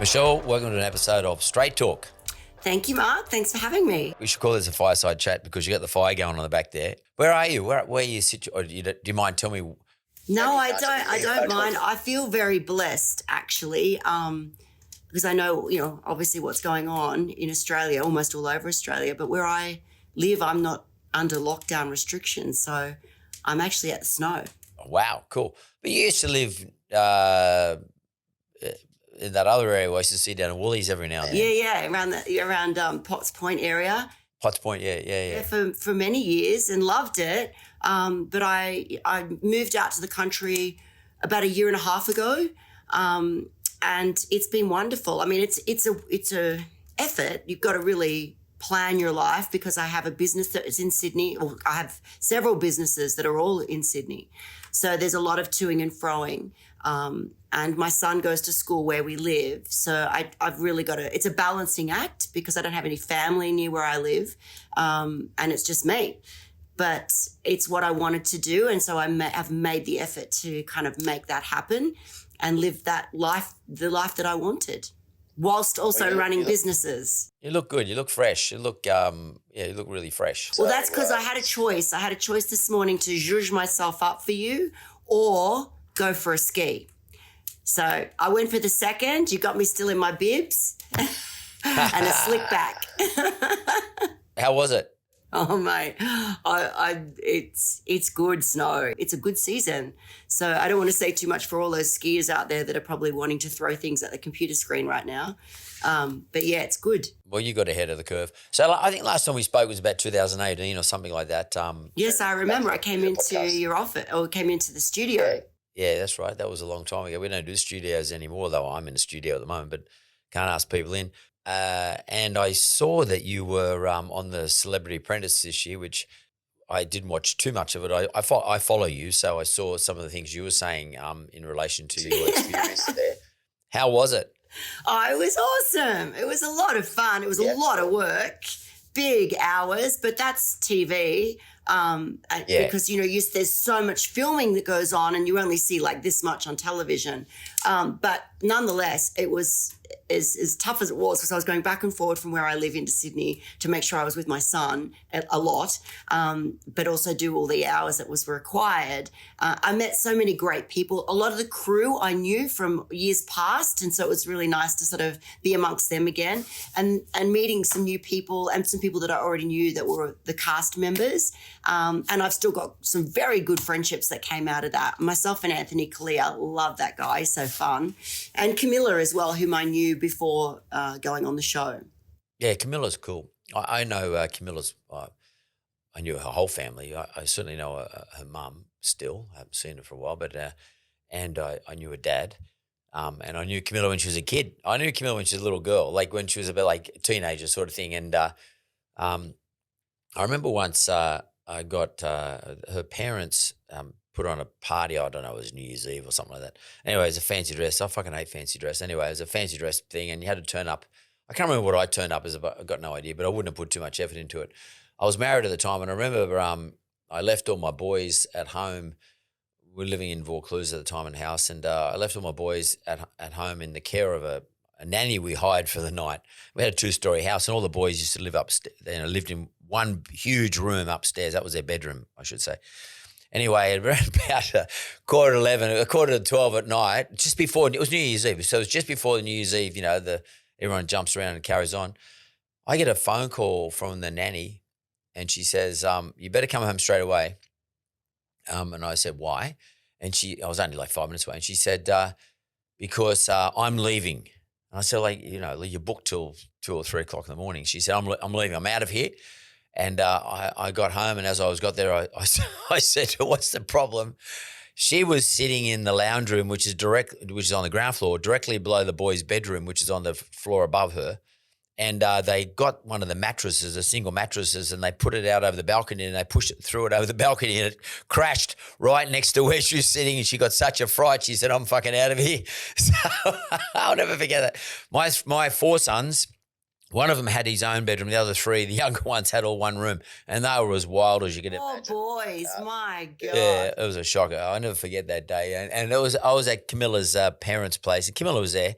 Michelle, welcome to an episode of Straight Talk. Thank you, Mark. Thanks for having me. We should call this a fireside chat because you got the fire going on the back there. Where are you? Where are you situated? Do you mind telling me? No, I don't. I don't mind. I feel very blessed, actually, because I know, obviously what's going on in Australia, almost all over Australia. But where I live, I'm not under lockdown restrictions, so I'm actually at the snow. Oh, wow, cool. But you used to live in that other area where I used to see down in Woolies every now and then. Yeah, around Potts Point area. Potts Point, yeah. For many years and loved it. But I moved out to the country about a year and a half ago, and it's been wonderful. I mean, it's a effort. You've got to really plan your life because I have a business that is in Sydney, or I have several businesses that are all in Sydney. So there's a lot of toing and froing. And my son goes to school where we live. So I've really got to, it's a balancing act because I don't have any family near where I live. And it's just me. But it's what I wanted to do. And so I've made the effort to kind of make that happen and live that life, the life that I wanted, whilst also running businesses. You look good. You look fresh. You look, you look really fresh. Well, that's because I had a choice. I had a choice this morning to zhuzh myself up for you or go for a ski. So I went for the second. You got me still in my bibs and a slick back. How was it? Oh, mate, it's good snow. It's a good season. So I don't want to say too much for all those skiers out there that are probably wanting to throw things at the computer screen right now. But yeah, it's good. Well, you got ahead of the curve. So I think last time we spoke was about 2018 or something like that. Yes, I remember. I came into your office or came into the studio. Yeah, that's right. That was a long time ago. We don't do studios anymore, though. I'm in a studio at the moment, but can't ask people in. And I saw that you were on the Celebrity Apprentice this year, which I didn't watch too much of it. I follow you, so I saw some of the things you were saying in relation to your experience there. How was it? Oh, it was awesome. It was a lot of fun. It was a lot of work, big hours, but that's TV. Because, there's so much filming that goes on and you only see like this much on television. But nonetheless, it was as tough as it was because I was going back and forward from where I live into Sydney to make sure I was with my son a lot, but also do all the hours that was required. I met so many great people. A lot of the crew I knew from years past, and so it was really nice to sort of be amongst them again and meeting some new people and some people that I already knew that were the cast members. And I've still got some very good friendships that came out of that. Myself and Anthony Kalia, love that guy, so fun. And Camilla as well, whom I knew before going on the show. Yeah, Camilla's cool. I know Camilla's, I knew her whole family. I certainly know her mum still. I haven't seen her for a while, but and I knew her dad. And I knew Camilla when she was a kid. I knew Camilla when she was a little girl, like when she was a bit like a teenager sort of thing. And I remember once I got her parents put on a party. I don't know, it was New Year's Eve or something like that. Anyway, it was a fancy dress. I fucking hate fancy dress. Anyway, it was a fancy dress thing and you had to turn up. I can't remember what I turned up as. I got no idea, but I wouldn't have put too much effort into it. I was married at the time and I remember I left all my boys at home. We were living in Vaucluse at the time in house and I left all my boys at home in the care of a nanny we hired for the night. We had a 2-story house and all the boys used to live upstairs. They lived in one huge room upstairs. That was their bedroom, I should say. Anyway, around about quarter to 12 at night, just before, it was New Year's Eve. So it was just before the New Year's Eve, everyone jumps around and carries on. I get a phone call from the nanny and she says, you better come home straight away. And I said, why? And I was only like 5 minutes away. And she said, because I'm leaving. And I said, you're booked till 2 or 3 o'clock in the morning. She said, I'm leaving. I'm out of here. And I got home, and as I got there, I said to her, what's the problem? She was sitting in the lounge room, which is on the ground floor, directly below the boys' bedroom, which is on the floor above her. And they got one of the mattresses, the single mattresses, and they put it out over the balcony and they threw it over the balcony and it crashed right next to where she was sitting and she got such a fright. She said, I'm fucking out of here. So I'll never forget that. My 4 sons, one of them had his own bedroom. The other 3, the younger ones, had all one room and they were as wild as you could imagine. Oh, boys, my God. Yeah, it was a shocker. I'll never forget that day. And I was at Camilla's parents' place and Camilla was there.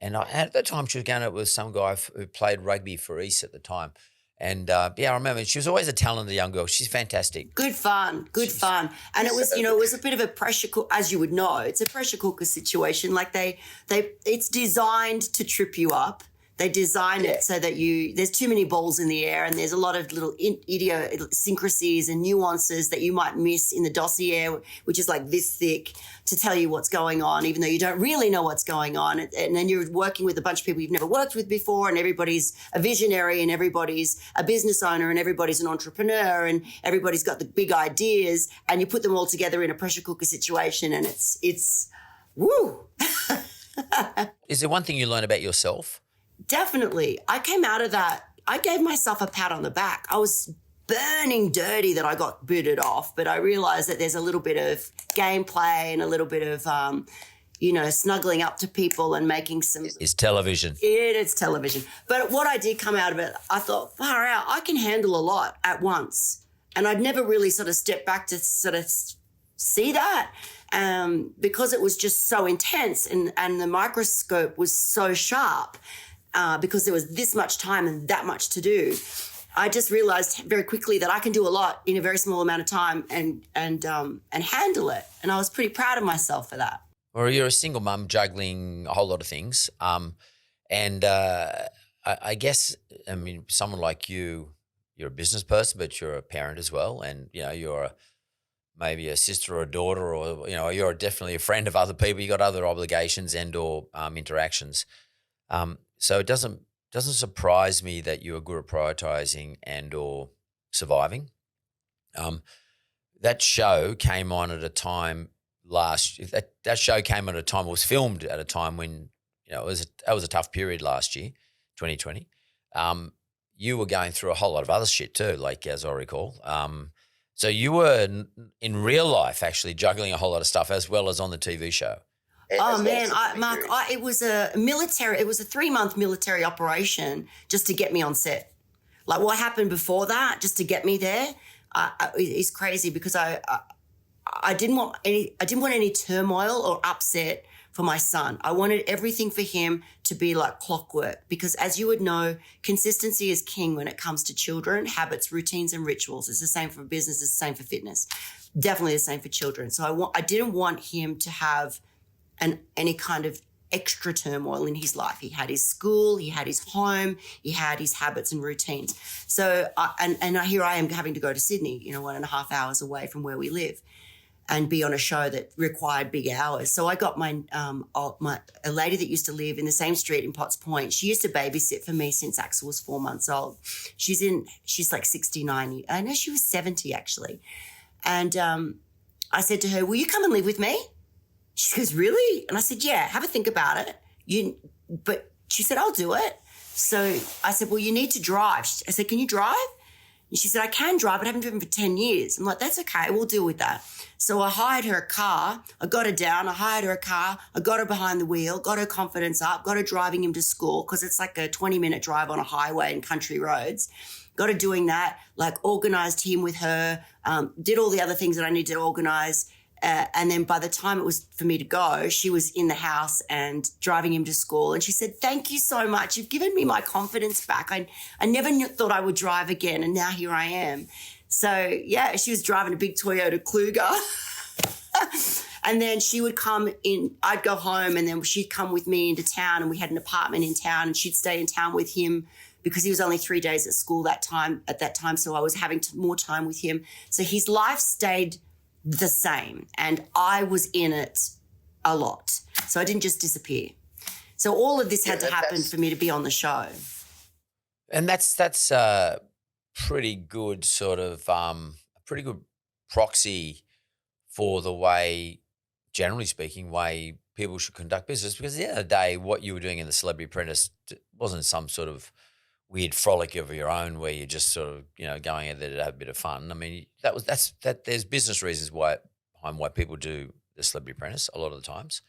And at the time, she was going out with some guy who played rugby for East at the time. And I remember she was always a talented young girl. She's fantastic. Good fun. And it was, it was a bit of a pressure cooker, as you would know. It's a pressure cooker situation. Like it's designed to trip you up. They design it so that there's too many balls in the air, and there's a lot of little idiosyncrasies and nuances that you might miss in the dossier, which is like this thick, to tell you what's going on, even though you don't really know what's going on. And then you're working with a bunch of people you've never worked with before, and everybody's a visionary, and everybody's a business owner, and everybody's an entrepreneur, and everybody's got the big ideas, and you put them all together in a pressure cooker situation, and it's woo. Is there one thing you learn about yourself? Definitely. I came out of that. I gave myself a pat on the back. I was burning dirty that I got booted off, but I realized that there's a little bit of gameplay and a little bit of, snuggling up to people and making some. It's television. It's television. But what I did come out of it, I thought, far out, I can handle a lot at once. And I'd never really sort of stepped back to sort of see that. Because it was just so intense and the microscope was so sharp. Because there was this much time and that much to do, I just realized very quickly that I can do a lot in a very small amount of time and handle it. And I was pretty proud of myself for that. Well, you're a single mum juggling a whole lot of things. I guess, someone like you're a business person, but you're a parent as well. And, you're maybe a sister or a daughter, or, you're definitely a friend of other people. You got other obligations and or interactions. So it doesn't surprise me that you are good at prioritizing and or surviving. That show came on at a time that show came at a time, it was filmed at a time when, that was a tough period last year, 2020. You were going through a whole lot of other shit too, like as I recall. So you were in real life actually juggling a whole lot of stuff as well as on the TV show. Oh man, Mark, it was a 3-month military operation just to get me on set. Like what happened before that, just to get me there, is crazy because I didn't want any turmoil or upset for my son. I wanted everything for him to be like clockwork because, as you would know, consistency is king when it comes to children, habits, routines, and rituals. It's the same for business. It's the same for fitness. Definitely the same for children. So I didn't want him to have any kind of extra turmoil in his life. He had his school, he had his home, he had his habits and routines. So, here I am having to go to Sydney, 1.5 hours away from where we live, and be on a show that required big hours. So I got a lady that used to live in the same street in Potts Point. She used to babysit for me since Axel was 4 months old. She's like 69. I know she was 70 actually. And I said to her, will you come and live with me? She goes, really? And I said, yeah, have a think about it. But she said, I'll do it. So I said, well, you need to drive. I said, can you drive? And she said, I can drive, but I haven't driven for 10 years. I'm like, that's okay. We'll deal with that. So I hired her a car. I got her down. I hired her a car. I got her behind the wheel, got her confidence up, got her driving him to school because it's like a 20-minute drive on a highway and country roads. Got her doing that, like organised him with her, did all the other things that I needed to organise. And then by the time it was for me to go, she was in the house and driving him to school. And she said, thank you so much. You've given me my confidence back. I never thought I would drive again. And now here I am. So, yeah, she was driving a big Toyota Kluger. And then she would come in. I'd go home and then she'd come with me into town. And we had an apartment in town and she'd stay in town with him because he was only 3 days at school at that time. So I was having more time with him. So his life stayed the same, and I was in it a lot. So I didn't just disappear. So all of this had to happen for me to be on the show. And that's a pretty good sort of pretty good proxy for the way, generally speaking, way people should conduct business. Because at the end of the day, what you were doing in the Celebrity Apprentice wasn't some sort of weird frolic of your own where you're just sort of, going in there to have a bit of fun. I mean, there's business reasons behind why people do the Celebrity Apprentice a lot of the times.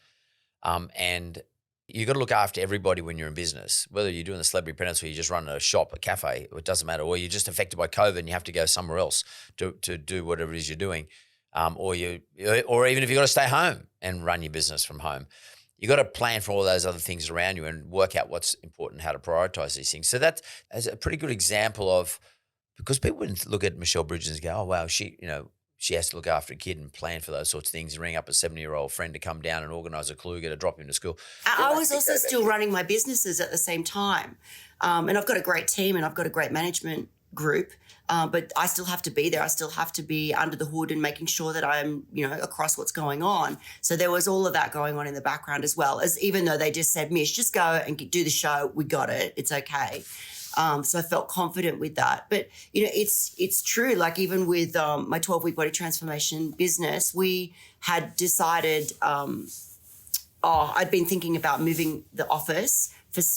And you got to look after everybody when you're in business, whether you're doing the Celebrity Apprentice or you just run a shop, a cafe, it doesn't matter, or you're just affected by COVID and you have to go somewhere else to do whatever it is you're doing. Or even if you've got to stay home and run your business from home. you got to plan for all those other things around you and work out what's important, how to prioritize these things. So that's a pretty good example of, because people wouldn't look at Michelle Bridges and go, oh, wow, she has to look after a kid and plan for those sorts of things and ring up a 70-year-old friend to come down and organise a Kluger to drop him to school. I was also still running my businesses at the same time. And I've got a great team and I've got a great management group, but I still have to be there. I still have to be under the hood and making sure that I'm, across what's going on. So there was all of that going on in the background as well, as even though they just said, Mish, just go and do the show. We got it. It's okay. So I felt confident with that. But, it's true. Like even with my 12-week body transformation business, we had decided, I'd been thinking about moving the office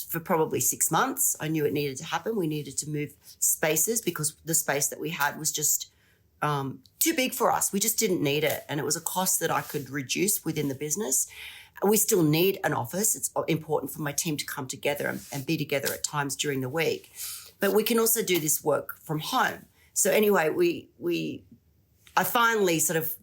for probably 6 months. I knew it needed to happen. We needed to move spaces because the space that we had was just too big for us. We just didn't need it. And it was a cost that I could reduce within the business. We still need an office. It's important for my team to come together and be together at times during the week. But we can also do this work from home. So anyway, I finally sort of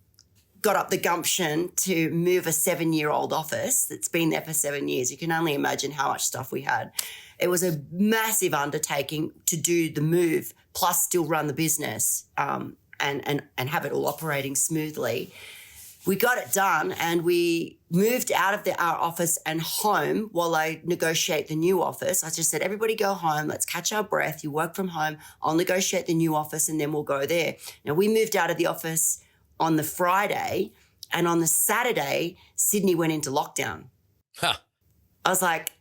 got up the gumption to move a 7-year-old office that's been there for 7 years. You can only imagine how much stuff we had. It was a massive undertaking to do the move, plus still run the business and have it all operating smoothly. We got it done and we moved out of our office and home while I negotiate the new office. I just said, everybody go home. Let's catch our breath. You work from home. I'll negotiate the new office and then we'll go there. Now, we moved out of the office on the Friday, and on the Saturday, Sydney went into lockdown. Huh. I was like,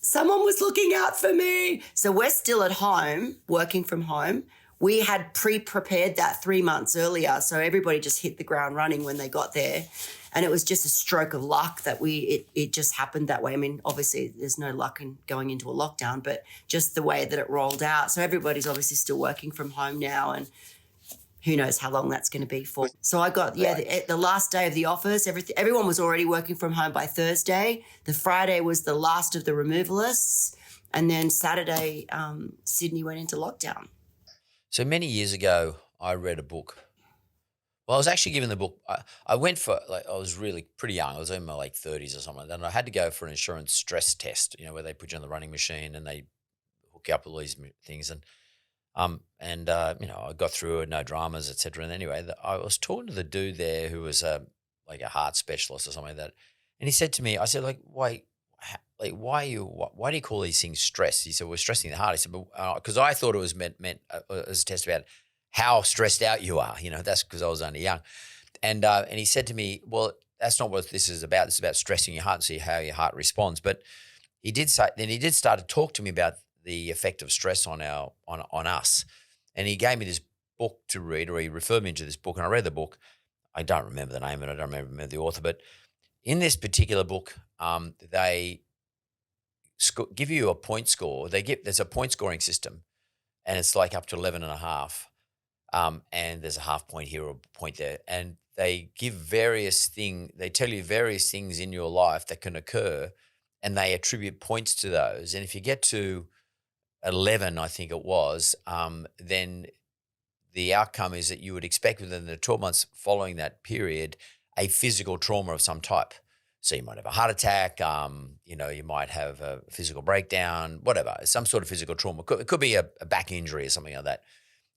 someone was looking out for me. So we're still at home, working from home. We had pre-prepared that 3 months earlier, so everybody just hit the ground running when they got there. And it was just a stroke of luck that it just happened that way. I mean, obviously there's no luck in going into a lockdown, but just the way that it rolled out. So everybody's obviously still working from home now, and who knows how long that's going to be for. So I got, the last day of the office, everyone was already working from home by Thursday. The Friday was the last of the removalists. And then Saturday, Sydney went into lockdown. So many years ago, I read a book. Well, I was actually given the book. I went for, I was really pretty young. I was in my late 30s or something like that. And I had to go for an insurance stress test, where they put you on the running machine and they hook you up with all these things. And I got through it, no dramas, etc. And anyway, I was talking to the dude there who was like a heart specialist or something like that. And he said to me, I said, why do you call these things stress? He said, we're stressing the heart. He said, because I thought it was meant as a test about how stressed out you are. That's because I was only young. And he said to me, well, that's not what this is about. It's about stressing your heart and see how your heart responds. But he did start to talk to me about the effect of stress on us. And he gave me this book to read, or he referred me to this book, and I read the book. I don't remember the name of it. I don't remember the author, but in this particular book, they give you a point score. There's a point scoring system, and it's like up to 11.5. And there's a half point here or a point there. And they give they tell you various things in your life that can occur, and they attribute points to those. And if you get to 11, I think it was, then the outcome is that you would expect within the 12 months following that period a physical trauma of some type. So you might have a heart attack, you might have a physical breakdown, whatever, some sort of physical trauma. It could be a back injury or something like that.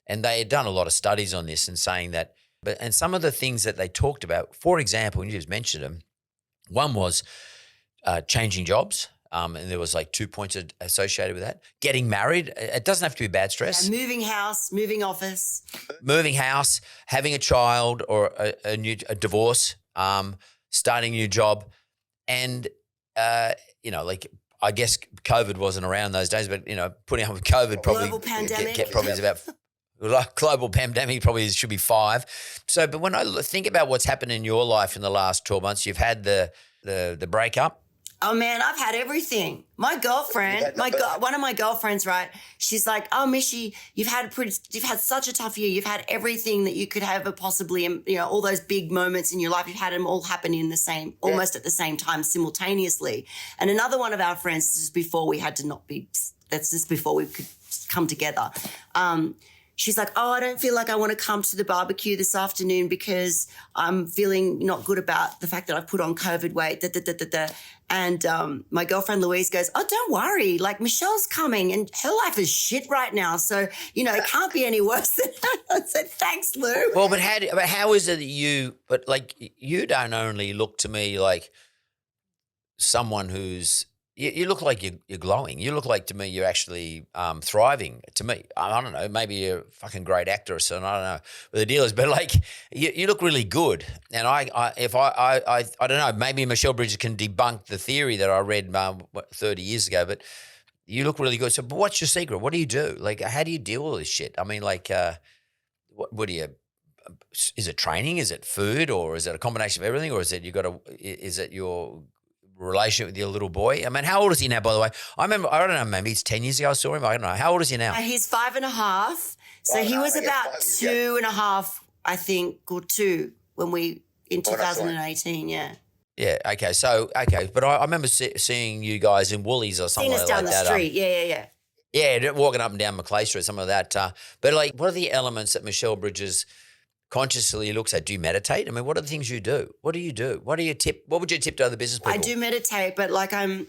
And they had done a lot of studies on this and saying that, and some of the things that they talked about, for example, and you just mentioned them, one was changing jobs. And there was like 2 points associated with that. Getting married, it doesn't have to be bad stress. Yeah, moving house, moving office. Moving house, having a child or a divorce, starting a new job. And, I guess COVID wasn't around those days, but, putting up with COVID probably. Global pandemic. Probably is about, global pandemic probably should be 5. So, but when I think about what's happened in your life in the last 12 months, you've had the breakup. Oh man, I've had everything. My girlfriend, one of my girlfriends, right? She's like, "Oh, Mishy, you've had such a tough year. You've had everything that you could have possibly, all those big moments in your life. You've had them all happen in almost at the same time, simultaneously." And another one of our friends, this is before we had to not be. That's just before we could come together. she's like, oh, I don't feel like I want to come to the barbecue this afternoon because I'm feeling not good about the fact that I've put on COVID weight. And my girlfriend Louise goes, oh, don't worry. Like, Michelle's coming and her life is shit right now. So, you know, it can't be any worse than that. I said, thanks, Lou. Well, but how is it that you don't only look to me like someone who's, you look like you're glowing. You look like, to me, you're actually thriving. To me, I don't know, maybe you're a fucking great actor or something. I don't know what the deal is, but like you look really good. And I don't know, maybe Michelle Bridges can debunk the theory that I read 30 years ago, but you look really good. So, but what's your secret? What do you do? Like, how do you deal with this shit? I mean, like, what do you? Is it training? Is it food? Or is it a combination of everything? Or is it is it your relationship with your little boy? I mean, how old is he now, by the way? I don't know, maybe it's 10 years ago I saw him. I don't know. How old is he now? He's 5.5. So he was about 2.5, I think, or 2 when in 2018, yeah. Yeah, okay. So, but I remember seeing you guys in Woolies or something like that. Seen us down the street, yeah. Yeah, walking up and down Macleay Street, some of that. But like, what are the elements that Michelle Bridges consciously looks at? Do you meditate? I mean, what are the things you do? What do you do? What would you tip to other business people? I do meditate, but like I'm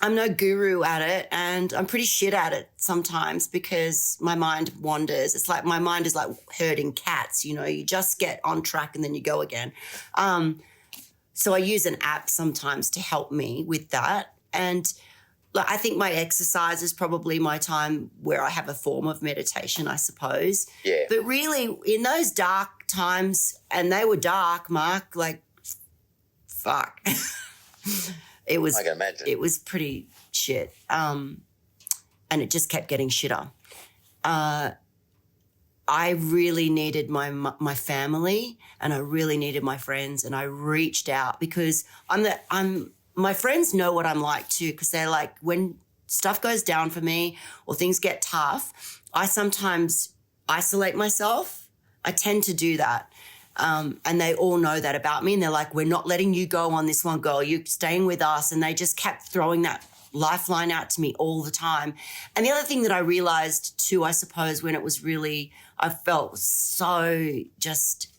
no guru at it, and I'm pretty shit at it sometimes because my mind wanders. It's like my mind is like herding cats, you know, you just get on track and then you go again. So I use an app sometimes to help me with that. And like, I think my exercise is probably my time where I have a form of meditation, I suppose. Yeah. But really, in those dark times, and they were dark, Mark, like, fuck. It was, I can imagine. It was pretty shit. And it just kept getting shitter. I really needed my family, and I really needed my friends, and I reached out because my friends know what I'm like too, because they're like, when stuff goes down for me or things get tough, I sometimes isolate myself. I tend to do that. And they all know that about me, and they're like, we're not letting you go on this one, girl. You're staying with us. And they just kept throwing that lifeline out to me all the time. And the other thing that I realized too, I suppose, when it was really, I felt so just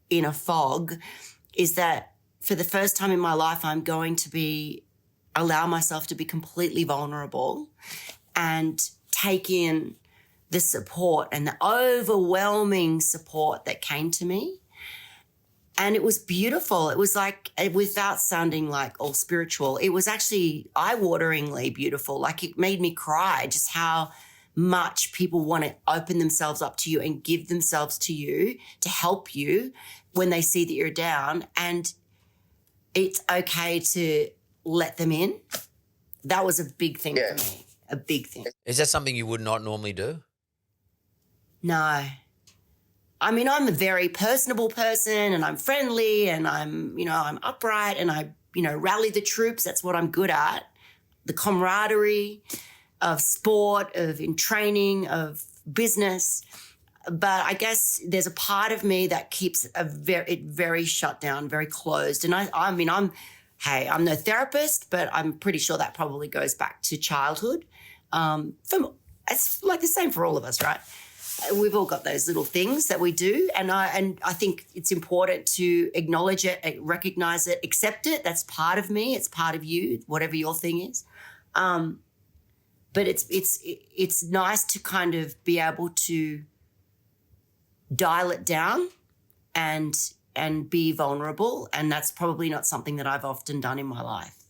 in a fog, is that for the first time in my life, I'm going to allow myself to be completely vulnerable and take in the support and the overwhelming support that came to me. And it was beautiful. It was like, without sounding like all spiritual, it was actually eye-wateringly beautiful. Like, it made me cry just how much people want to open themselves up to you and give themselves to you to help you when they see that you're down. And it's okay to let them in. That was a big thing for me, a big thing. Is that something you would not normally do? No. I mean, I'm a very personable person, and I'm friendly, and I'm upright, and I, rally the troops. That's what I'm good at. The camaraderie of sport, in training, of business. But I guess there's a part of me that keeps it very shut down, very closed. And I'm no therapist, but I'm pretty sure that probably goes back to childhood. It's like the same for all of us, right? We've all got those little things that we do. And I think it's important to acknowledge it, recognize it, accept it. That's part of me. It's part of you, whatever your thing is. But it's nice to kind of be able to dial it down and be vulnerable. And that's probably not something that I've often done in my life.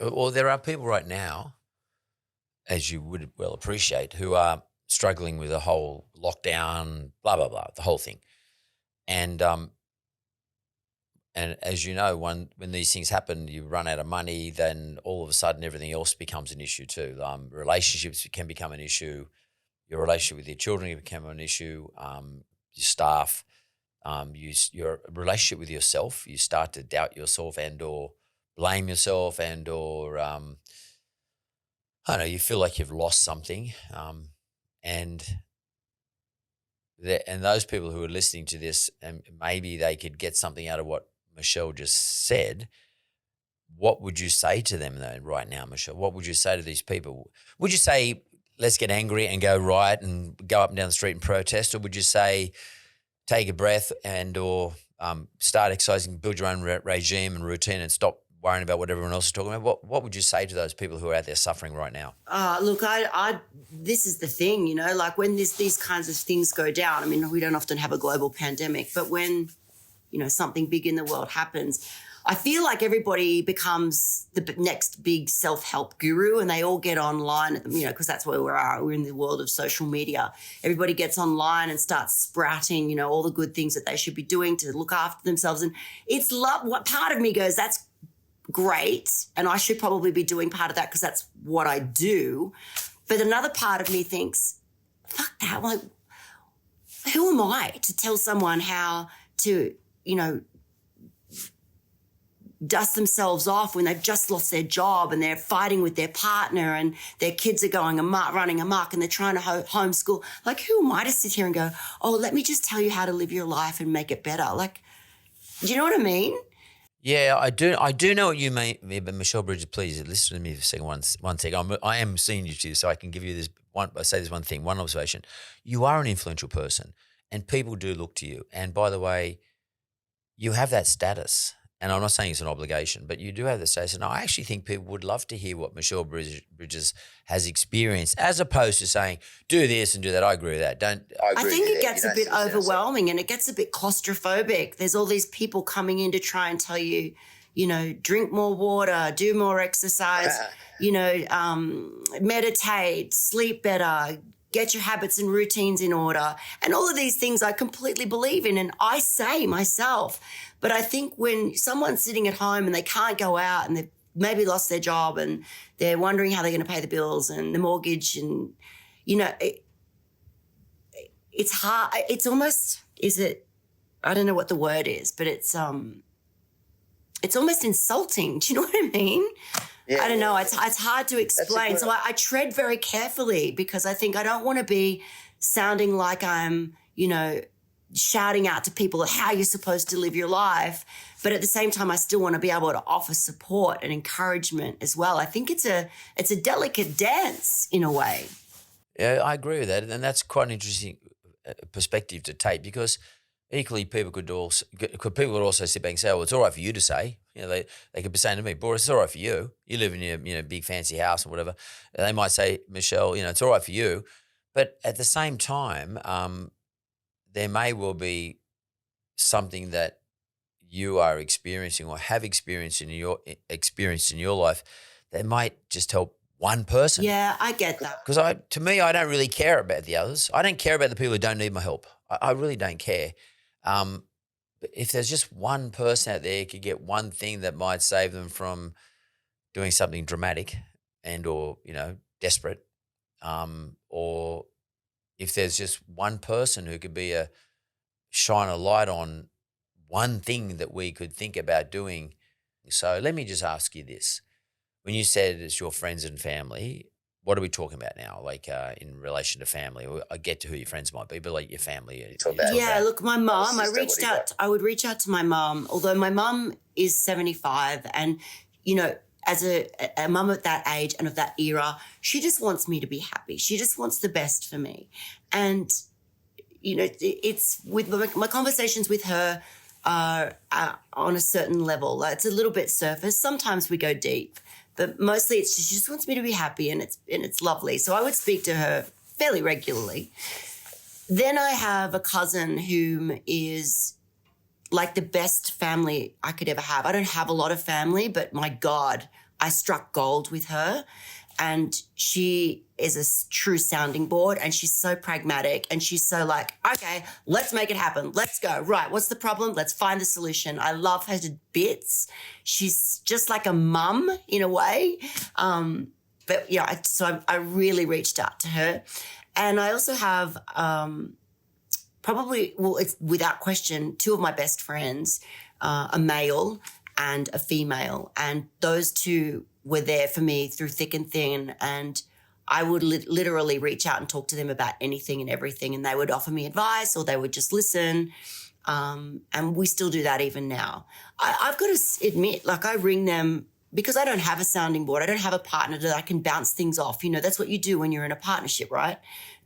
Well, there are people right now, as you would well appreciate, who are struggling with the whole lockdown, blah, blah, blah, the whole thing. And as you know, when these things happen, you run out of money, then all of a sudden everything else becomes an issue too. Relationships can become an issue. Your relationship with your children can become an issue. Your staff, your relationship with yourself, you start to doubt yourself and or blame yourself and or, I don't know, you feel like you've lost something. And those people who are listening to this, and maybe they could get something out of what Michelle just said. What would you say to them though right now, Michelle? What would you say to these people? Would you say let's get angry and go riot and go up and down the street and protest? Or would you say take a breath or start exercising, build your own regime and routine and stop worrying about what everyone else is talking about? What would you say to those people who are out there suffering right now? Look, this is the thing, you know, like when these kinds of things go down, I mean, we don't often have a global pandemic, but when, you know, something big in the world happens, I feel like everybody becomes the next big self-help guru, and they all get online, you know, because that's where we are. We're in the world of social media. Everybody gets online and starts sprouting, you know, all the good things that they should be doing to look after themselves. And it's what part of me goes, that's great, and I should probably be doing part of that because that's what I do. But another part of me thinks, fuck that. Like, who am I to tell someone how to, you know, dust themselves off when they've just lost their job and they're fighting with their partner and their kids are running amok and they're trying to homeschool. Like, who am I to sit here and go, oh, let me just tell you how to live your life and make it better? Like, do you know what I mean? Yeah, I do. I do know what you mean, but Michelle Bridges, please listen to me for a second. One second. I am seeing you too, so I can give you this one. I say this one thing, one observation. You are an influential person, and people do look to you. And by the way, you have that status. And I'm not saying it's an obligation, but you do have the status. And I actually think people would love to hear what Michelle Bridges has experienced, as opposed to saying, do this and do that. I agree with that. I think it gets a bit overwhelming and it gets a bit claustrophobic. There's all these people coming in to try and tell you, you know, drink more water, do more exercise, you know, meditate, sleep better, get your habits and routines in order. And all of these things I completely believe in and I say myself. But I think when someone's sitting at home and they can't go out and they've maybe lost their job and they're wondering how they're going to pay the bills and the mortgage and, you know, it's hard. It's almost, I don't know what the word is, but it's almost insulting. Do you know what I mean? Yeah, I don't know. It's hard to explain. So I tread very carefully because I think I don't want to be sounding like I'm, you know, shouting out to people how you're supposed to live your life. But at the same time, I still want to be able to offer support and encouragement as well. I think it's a delicate dance in a way. Yeah, I agree with that. And that's quite an interesting perspective to take because equally people could also sit back and say, oh, it's all right for you to say. You know, they could be saying to me, Bouris, it's all right for you. You live in your, you know, big fancy house or whatever. And they might say, Michelle, you know, it's all right for you. But at the same time, there may well be something that you are experiencing or have experienced in your life that might just help one person. Yeah, I get that. Because to me, I don't really care about the others. I don't care about the people who don't need my help. I really don't care. But if there's just one person out there who could get one thing that might save them from doing something dramatic and or, you know, desperate, or if there's just one person who could shine a light on one thing that we could think about doing. So let me just ask you this. When you said it's your friends and family, what are we talking about now? Like in relation to family, I get to who your friends might be, but like your family. Look, my mom, I would reach out to my mom, although my mom is 75 and, you know, as a mum at that age and of that era, she just wants me to be happy. She just wants the best for me. And, you know, it's with my conversations with her are on a certain level. It's a little bit surface. Sometimes we go deep, but mostly she just wants me to be happy and it's lovely. So I would speak to her fairly regularly. Then I have a cousin whom is like the best family I could ever have. I don't have a lot of family, but my God, I struck gold with her. And she is a true sounding board and she's so pragmatic and she's so like, okay, let's make it happen. Let's go. Right. What's the problem? Let's find the solution. I love her to bits. She's just like a mum in a way. But yeah, so I really reached out to her. And I also have it's without question, two of my best friends, a male and a female. And those two were there for me through thick and thin. And I would literally reach out and talk to them about anything and everything. And they would offer me advice or they would just listen. And we still do that even now. I've got to admit, like I ring them because I don't have a sounding board, I don't have a partner that I can bounce things off. You know, that's what you do when you're in a partnership, right?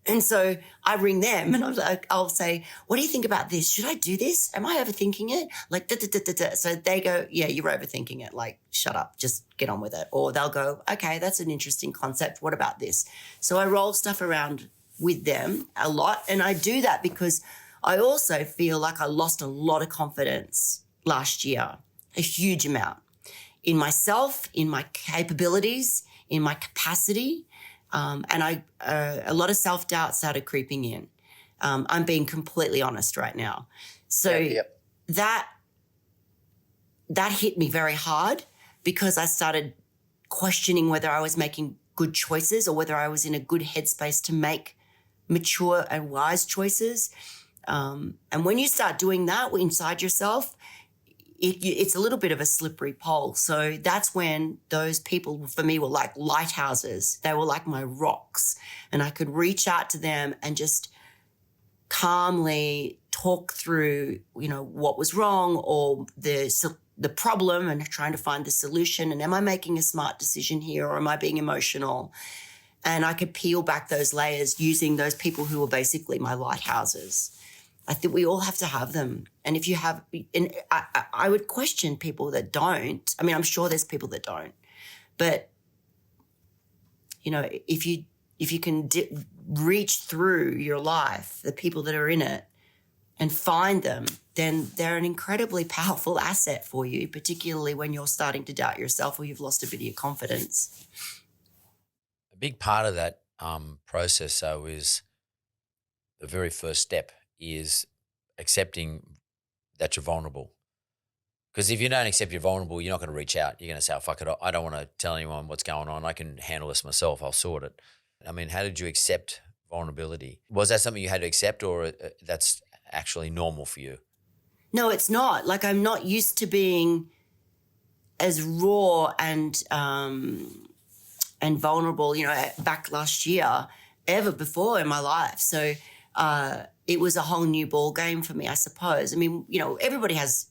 And so I ring them and I'll say, what do you think about this? Should I do this? Am I overthinking it? Like, da, da, da, da, da. So they go, yeah, you're overthinking it. Like, shut up, just get on with it. Or they'll go, okay, that's an interesting concept. What about this? So I roll stuff around with them a lot. And I do that because I also feel like I lost a lot of confidence last year, a huge amount in myself, in my capabilities, in my capacity. And a lot of self-doubt started creeping in. I'm being completely honest right now. So that hit me very hard because I started questioning whether I was making good choices or whether I was in a good headspace to make mature and wise choices. And when you start doing that inside yourself, it's a little bit of a slippery pole. So that's when those people for me were like lighthouses. They were like my rocks, and I could reach out to them and just calmly talk through, you know, what was wrong or the problem and trying to find the solution. And am I making a smart decision here or am I being emotional? And I could peel back those layers using those people who were basically my lighthouses. I think we all have to have them. And if you have, and I would question people that don't. I mean, I'm sure there's people that don't. But, you know, if you can reach through your life, the people that are in it, and find them, then they're an incredibly powerful asset for you, particularly when you're starting to doubt yourself or you've lost a bit of your confidence. A big part of that process, though, is the very first step is accepting that you're vulnerable. Because if you don't accept you're vulnerable, you're not going to reach out. You're going to say, oh, fuck it, I don't want to tell anyone what's going on. I can handle this myself. I'll sort it. I mean, how did you accept vulnerability? Was that something you had to accept, or that's actually normal for you? No, it's not. Like, I'm not used to being as raw and vulnerable, you know, back last year ever before in my life. So it was a whole new ball game for me, I suppose. I mean, you know, everybody has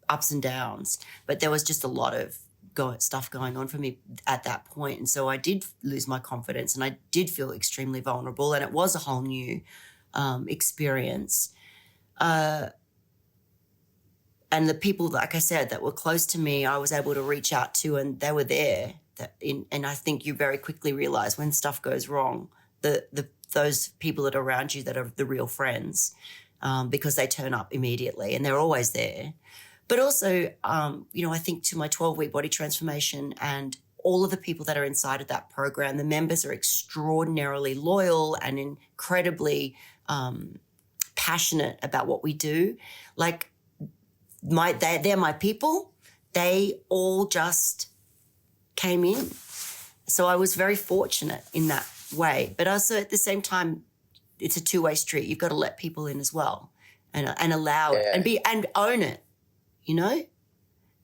ups and downs, but there was just a lot of stuff going on for me at that point. And so I did lose my confidence and I did feel extremely vulnerable, and it was a whole new experience. And the people, like I said, that were close to me, I was able to reach out to, and they were there. And I think you very quickly realize when stuff goes wrong, those people that are around you that are the real friends, because they turn up immediately and they're always there. But also, you know, I think to my 12-week body transformation and all of the people that are inside of that program, the members are extraordinarily loyal and incredibly passionate about what we do. Like, they're my people. They all just came in. So I was very fortunate in that way. But also at the same time, it's a two-way street. You've got to let people in as well and allow it and own it. You know,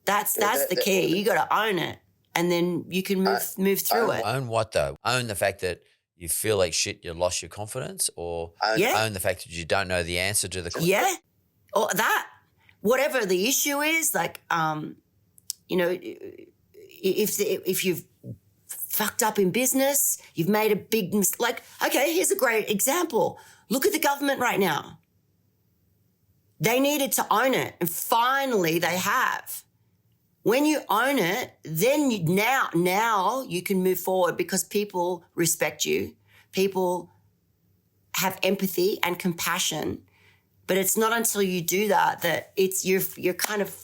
that's the key. You got to own it, and then you can move through it. Own what though? Own the fact that you feel like shit, you lost your confidence, or own the fact that you don't know the answer to the question. Yeah, or that, whatever the issue is, like, you know, if you've fucked up in business, you've made a big mistake. Like, okay, here's a great example. Look at the government right now. They needed to own it, and finally they have. When you own it, then now you can move forward because people respect you. People have empathy and compassion. But it's not until you do that you're kind of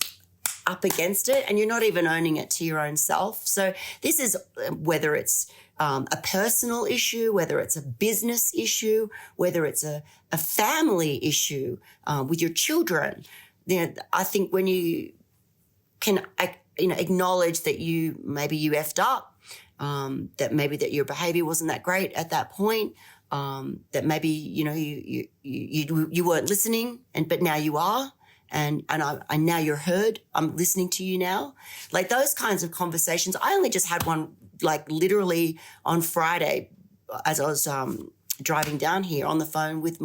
up against it and you're not even owning it to your own self. So this is whether it's a personal issue, whether it's a business issue, whether it's a family issue with your children. You know, I think when you can, you know, acknowledge that maybe you effed up, that maybe that your behavior wasn't that great at that point, that maybe, you know, you weren't listening, but now you are. And now you're heard. I'm listening to you now. Like those kinds of conversations. I only just had one, like literally on Friday, as I was driving down here on the phone with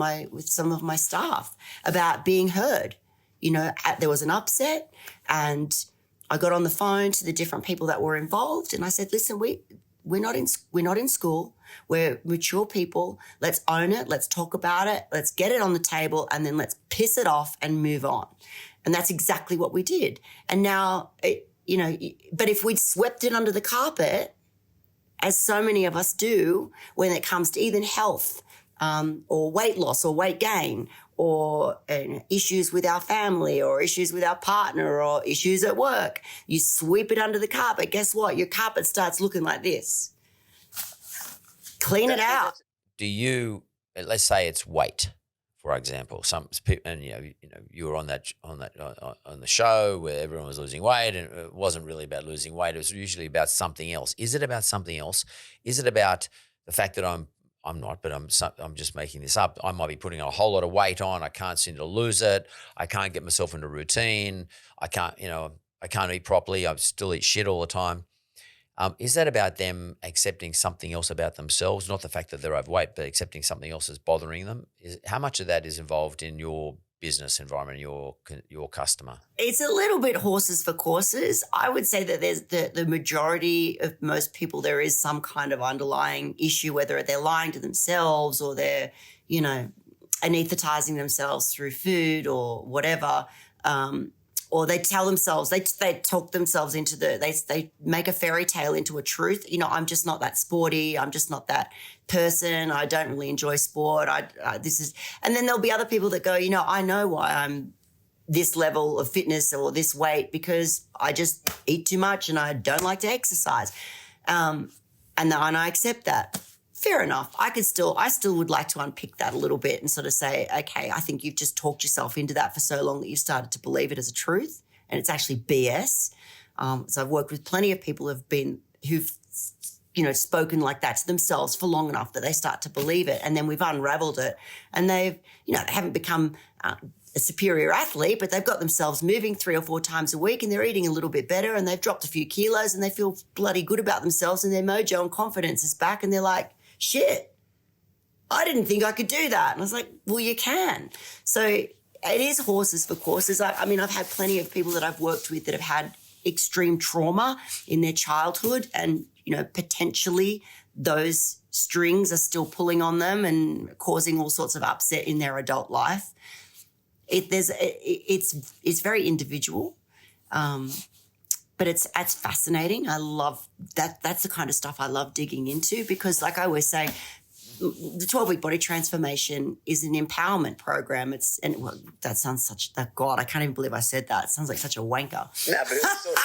some of my staff about being heard. You know, there was an upset, and I got on the phone to the different people that were involved, and I said, listen, we're not in school. We're mature people. Let's own it. Let's talk about it. Let's get it on the table, and then let's piss it off and move on. And that's exactly what we did. And now, but if we'd swept it under the carpet, as so many of us do when it comes to either health or weight loss or weight gain or issues with our family or issues with our partner or issues at work, you sweep it under the carpet. Guess what? Your carpet starts looking like this. Clean it out. Do you, let's say it's weight, for example, some people, and you were on the show where everyone was losing weight, and it wasn't really about losing weight. It was usually about something else. Is it about something else? Is it about the fact that I'm not, but I'm just making this up. I might be putting a whole lot of weight on. I can't seem to lose it. I can't get myself into routine. I can't eat properly. I still eat shit all the time. Is that about them accepting something else about themselves? Not the fact that they're overweight, but accepting something else is bothering them. How much of that is involved in your business environment, your customer? It's a little bit horses for courses. I would say that there's the majority of most people, there is some kind of underlying issue, whether they're lying to themselves or they're, anesthetizing themselves through food or whatever. Or they tell themselves, they talk themselves into they make a fairy tale into a truth. I'm just not that sporty. I'm just not that person. I don't really enjoy sport. And then there'll be other people that go, I know why I'm this level of fitness or this weight, because I just eat too much and I don't like to exercise. And I accept that. Fair enough. I still would like to unpick that a little bit and sort of say, okay, I think you've just talked yourself into that for so long that you've started to believe it as a truth, and it's actually BS. So I've worked with plenty of people who've spoken like that to themselves for long enough that they start to believe it, and then we've unraveled it, and they haven't become a superior athlete, but they've got themselves moving 3 or 4 times a week, and they're eating a little bit better, and they've dropped a few kilos, and they feel bloody good about themselves, and their mojo and confidence is back, and they're like, shit, I didn't think I could do that. And I was like, well, you can. So it is horses for courses. I've had plenty of people that I've worked with that have had extreme trauma in their childhood, and, potentially those strings are still pulling on them and causing all sorts of upset in their adult life. It's very individual. But it's fascinating. I love that. That's the kind of stuff I love digging into, because, like I always say, the 12-week body transformation is an empowerment program. That sounds God, I can't even believe I said that. It sounds like such a wanker. No, but it's sort of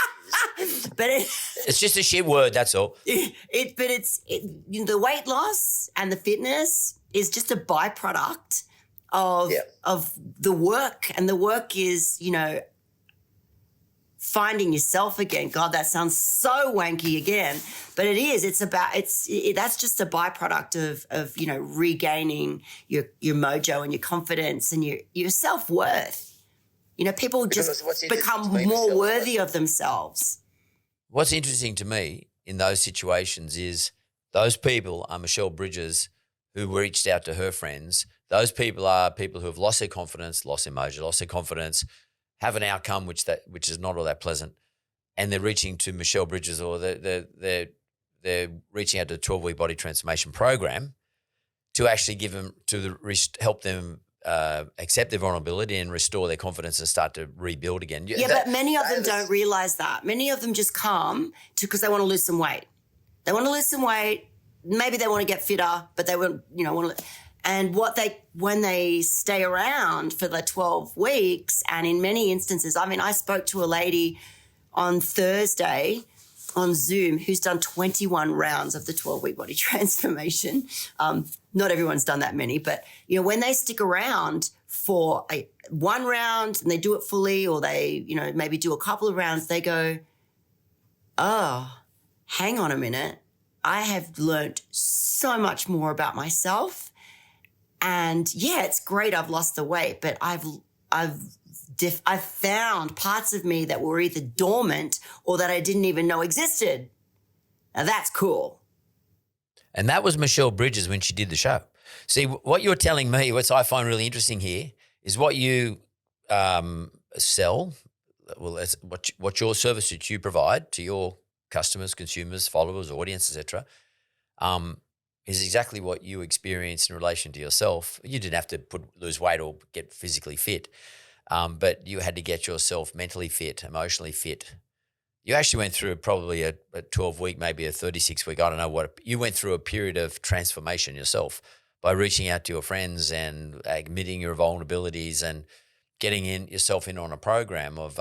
but it's just a shit word. That's all. The weight loss and the fitness is just a byproduct of the work, and the work is finding yourself again. God, that sounds so wanky again, but it is. It's about that's just a byproduct of regaining your mojo and your confidence and your self-worth. People just become more worthy of themselves. What's interesting to me in those situations is those people are Michelle Bridges, who reached out to her friends. Those people are people who have lost their confidence, lost their mojo, lost their confidence, have an outcome which is not all that pleasant, and they're reaching to Michelle Bridges, or they're reaching out to the 12-week body transformation program to actually give them help them accept their vulnerability and restore their confidence and start to rebuild again. But many of them don't realize that. Many of them just come because they want to lose some weight. They want to lose some weight. Maybe they want to get fitter, but they want to. And when they stay around for the 12 weeks, and in many instances, I spoke to a lady on Thursday on Zoom who's done 21 rounds of the 12-week body transformation. Not everyone's done that many, but, when they stick around for one round and they do it fully, or they, maybe do a couple of rounds, they go, oh, hang on a minute. I have learned so much more about myself. And yeah, it's great I've lost the weight, but I've found parts of me that were either dormant or that I didn't even know existed. Now that's cool. And that was Michelle Bridges when she did the show. See, what you're telling me, what I find really interesting here, is what you sell well, that's what your service that you provide to your customers, consumers, followers, audience, etc. Is exactly what you experienced in relation to yourself. You didn't have to lose weight or get physically fit, but you had to get yourself mentally fit, emotionally fit. You actually went through probably a 12-week, maybe a 36-week, I don't know what. You went through a period of transformation yourself by reaching out to your friends and admitting your vulnerabilities and getting yourself in on a program of,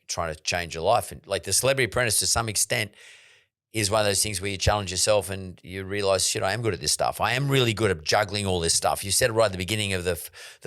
trying to change your life. And like the Celebrity Apprentice, to some extent, is one of those things where you challenge yourself and you realize, shit, I am good at this stuff. I am really good at juggling all this stuff. You said it right at the beginning of the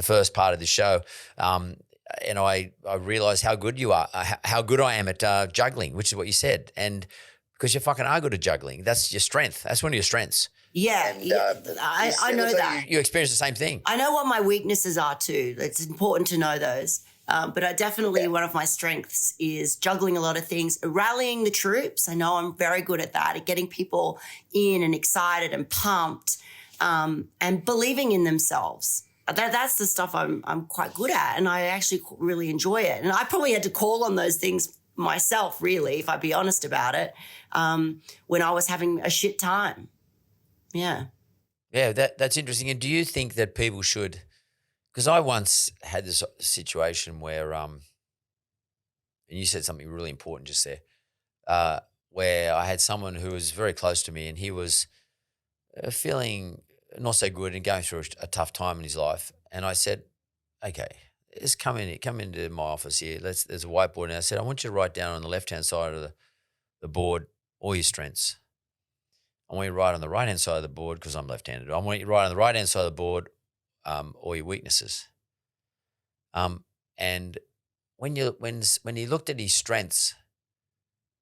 first part of the show. And I realized how good you are, how good I am at juggling, which is what you said. And because you fucking are good at juggling, that's your strength. That's one of your strengths. Yeah, I know that. You experience the same thing. I know what my weaknesses are too. It's important to know those. But I definitely, one of my strengths is juggling a lot of things, rallying the troops. I know I'm very good at that, at getting people in and excited and pumped, and believing in themselves. That's the stuff I'm quite good at, and I actually really enjoy it. And I probably had to call on those things myself, really, if I'd be honest about it, when I was having a shit time. Yeah. Yeah, that's interesting. And do you think that people should? Because I once had this situation where, and you said something really important just there, where I had someone who was very close to me and he was feeling not so good and going through a tough time in his life. And I said, okay, let's come into my office here. There's a whiteboard. And I said, I want you to write down on the left-hand side of the board all your strengths. I want you to write on the right-hand side of the board, because I'm left-handed. I want you to write on the right-hand side of the board all your weaknesses. And when he looked at his strengths,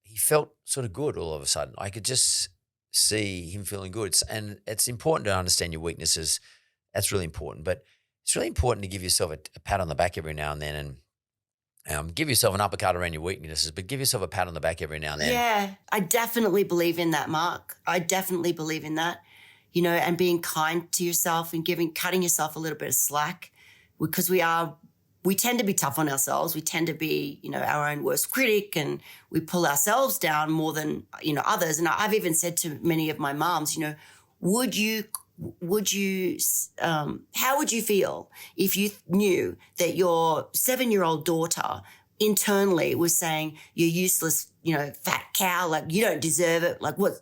he felt sort of good all of a sudden. I could just see him feeling good. And it's important to understand your weaknesses. That's really important. But it's really important to give yourself a pat on the back every now and then, and give yourself an uppercut around your weaknesses, but give yourself a pat on the back every now and then. Yeah, I definitely believe in that, Mark. I definitely believe in that. And being kind to yourself and cutting yourself a little bit of slack, because we tend to be tough on ourselves. We tend to be, our own worst critic, and we pull ourselves down more than, others. And I've even said to many of my moms, how would you feel if you knew that your 7-year-old daughter internally was saying, you're useless, fat cow, like you don't deserve it. Like of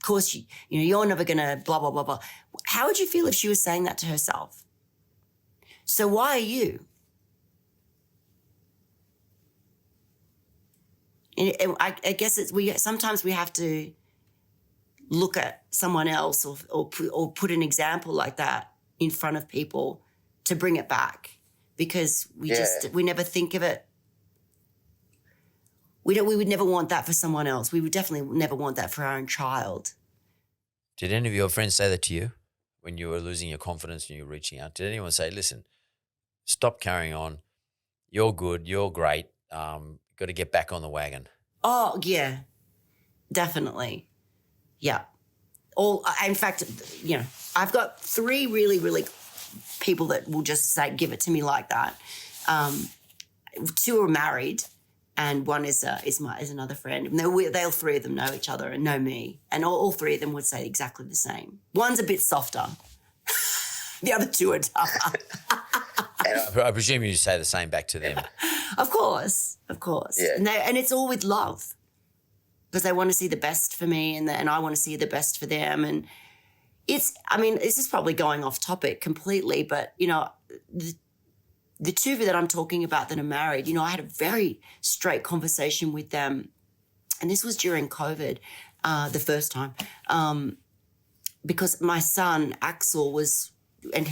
course, you're never going to blah, blah, blah, blah. How would you feel if she was saying that to herself? So why are you? And I guess sometimes we have to look at someone else or put an example like that in front of people to bring it back, because we never think of it. We would never want that for someone else. We would definitely never want that for our own child. Did any of your friends say that to you when you were losing your confidence and you were reaching out? Did anyone say, listen, stop carrying on. You're good. You're great. Got to get back on the wagon. Oh, yeah, definitely. Yeah. In fact, I've got 3 really, really people that will just say, give it to me like that. 2 are married, and one is another friend. And they'll 3 of them know each other and know me, and all 3 of them would say exactly the same. One's a bit softer. The other 2 are tougher. And I presume you say the same back to them. Of course. Yeah. And it's all with love, because they want to see the best for me, and I want to see the best for them. And this is probably going off topic completely, but, the 2 that I'm talking about that are married, I had a very straight conversation with them, and this was during COVID, the first time, because my son, Axel, was, and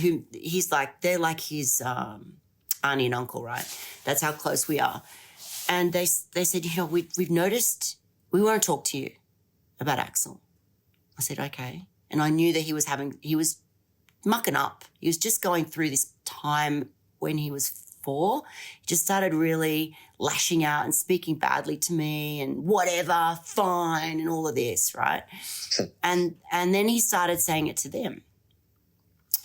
they're like his auntie and uncle, right? That's how close we are. And they said, we've noticed, we want to talk to you about Axel. I said, okay. And I knew that he was mucking up. He was just going through this time when he was 4. He just started really lashing out and speaking badly to me and whatever, fine, and all of this, right? and then he started saying it to them.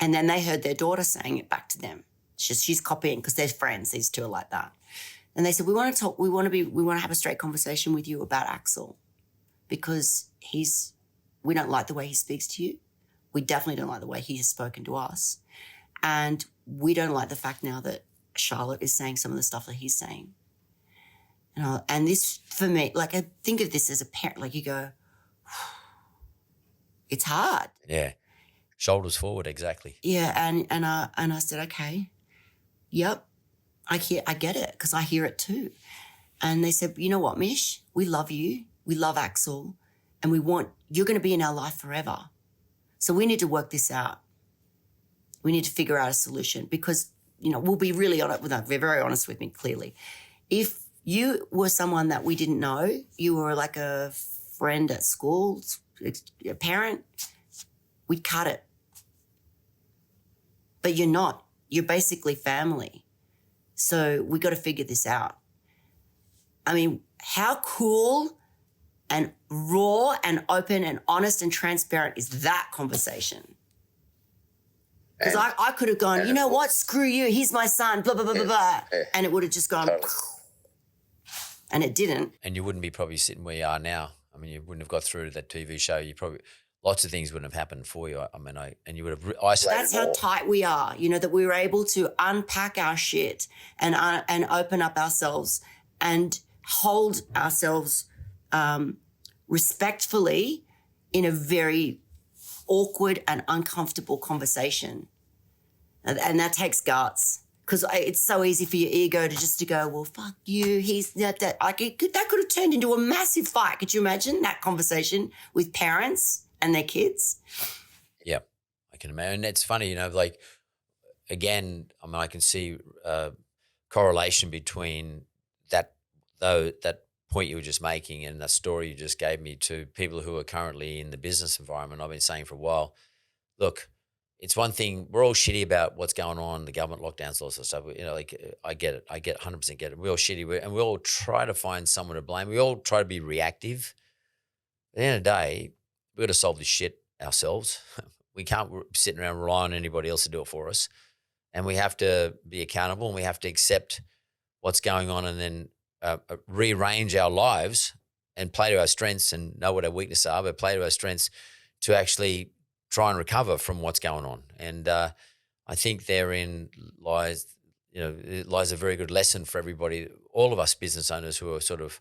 And then they heard their daughter saying it back to them. She's copying, because they're friends. These 2 are like that. And they said, we want to talk, we want to have a straight conversation with you about Axel because we don't like the way he speaks to you. We definitely don't like the way he has spoken to us. And we don't like the fact now that Charlotte is saying some of the stuff that he's saying. And this, for me, like I think of this as a parent, like you go, it's hard. Yeah. Shoulders forward, exactly. Yeah, and I said, okay, yep, I get it because I hear it too. And they said, you know what, Mish, we love you, we love Axel, and you're going to be in our life forever. So we need to work this out. We need to figure out a solution because, we'll be really honest, they're very honest with me, clearly. If you were someone that we didn't know, you were like a friend at school, a parent, we'd cut it. But you're not. You're basically family. So we got to figure this out. I mean, how cool and raw and open and honest and transparent is that conversation? Because I could have gone, you know what, screw you, he's my son, blah, blah, blah, blah, blah. And it would have just gone, and it didn't. And you wouldn't be probably sitting where you are now. I mean, you wouldn't have got through to that TV show. You probably, lots of things wouldn't have happened for you. I mean, and you would have isolated. That's how tight we are, that we were able to unpack our shit and open up ourselves and hold ourselves respectfully in a very awkward and uncomfortable conversation. And that takes guts because it's so easy for your ego to go, well, fuck you. He's that. Like that could have turned into a massive fight. Could you imagine that conversation with parents and their kids? Yeah, I can imagine. And it's funny, like, again, I mean, I can see correlation between that point you were just making and the story you just gave me to people who are currently in the business environment. I've been saying for a while, look, it's one thing, we're all shitty about what's going on, the government lockdowns, all sorts of stuff. Like I get it. I 100% get it. We're all shitty and we all try to find someone to blame. We all try to be reactive. At the end of the day, we've got to solve this shit ourselves. We can't sit around and rely on anybody else to do it for us. And we have to be accountable and we have to accept what's going on and then rearrange our lives and play to our strengths and know what our weaknesses are, but play to our strengths to actually try and recover from what's going on. And I think therein lies a very good lesson for everybody, all of us business owners who are sort of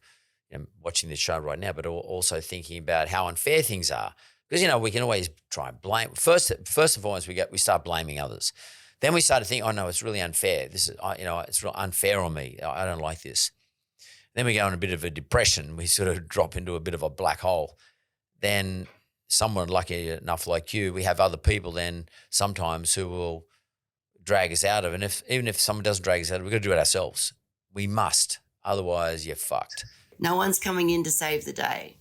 watching this show right now, but also thinking about how unfair things are. Because, we can always try and blame. First and foremost, we start blaming others. Then we start to think, oh no, it's really unfair. This is, it's real unfair on me. I don't like this. Then we go in a bit of a depression. We sort of drop into a bit of a black hole. Then someone lucky enough like you, we have other people then sometimes who will drag us out of it. And even if someone doesn't drag us out of it, we've got to do it ourselves. We must. Otherwise, you're fucked. No one's coming in to save the day.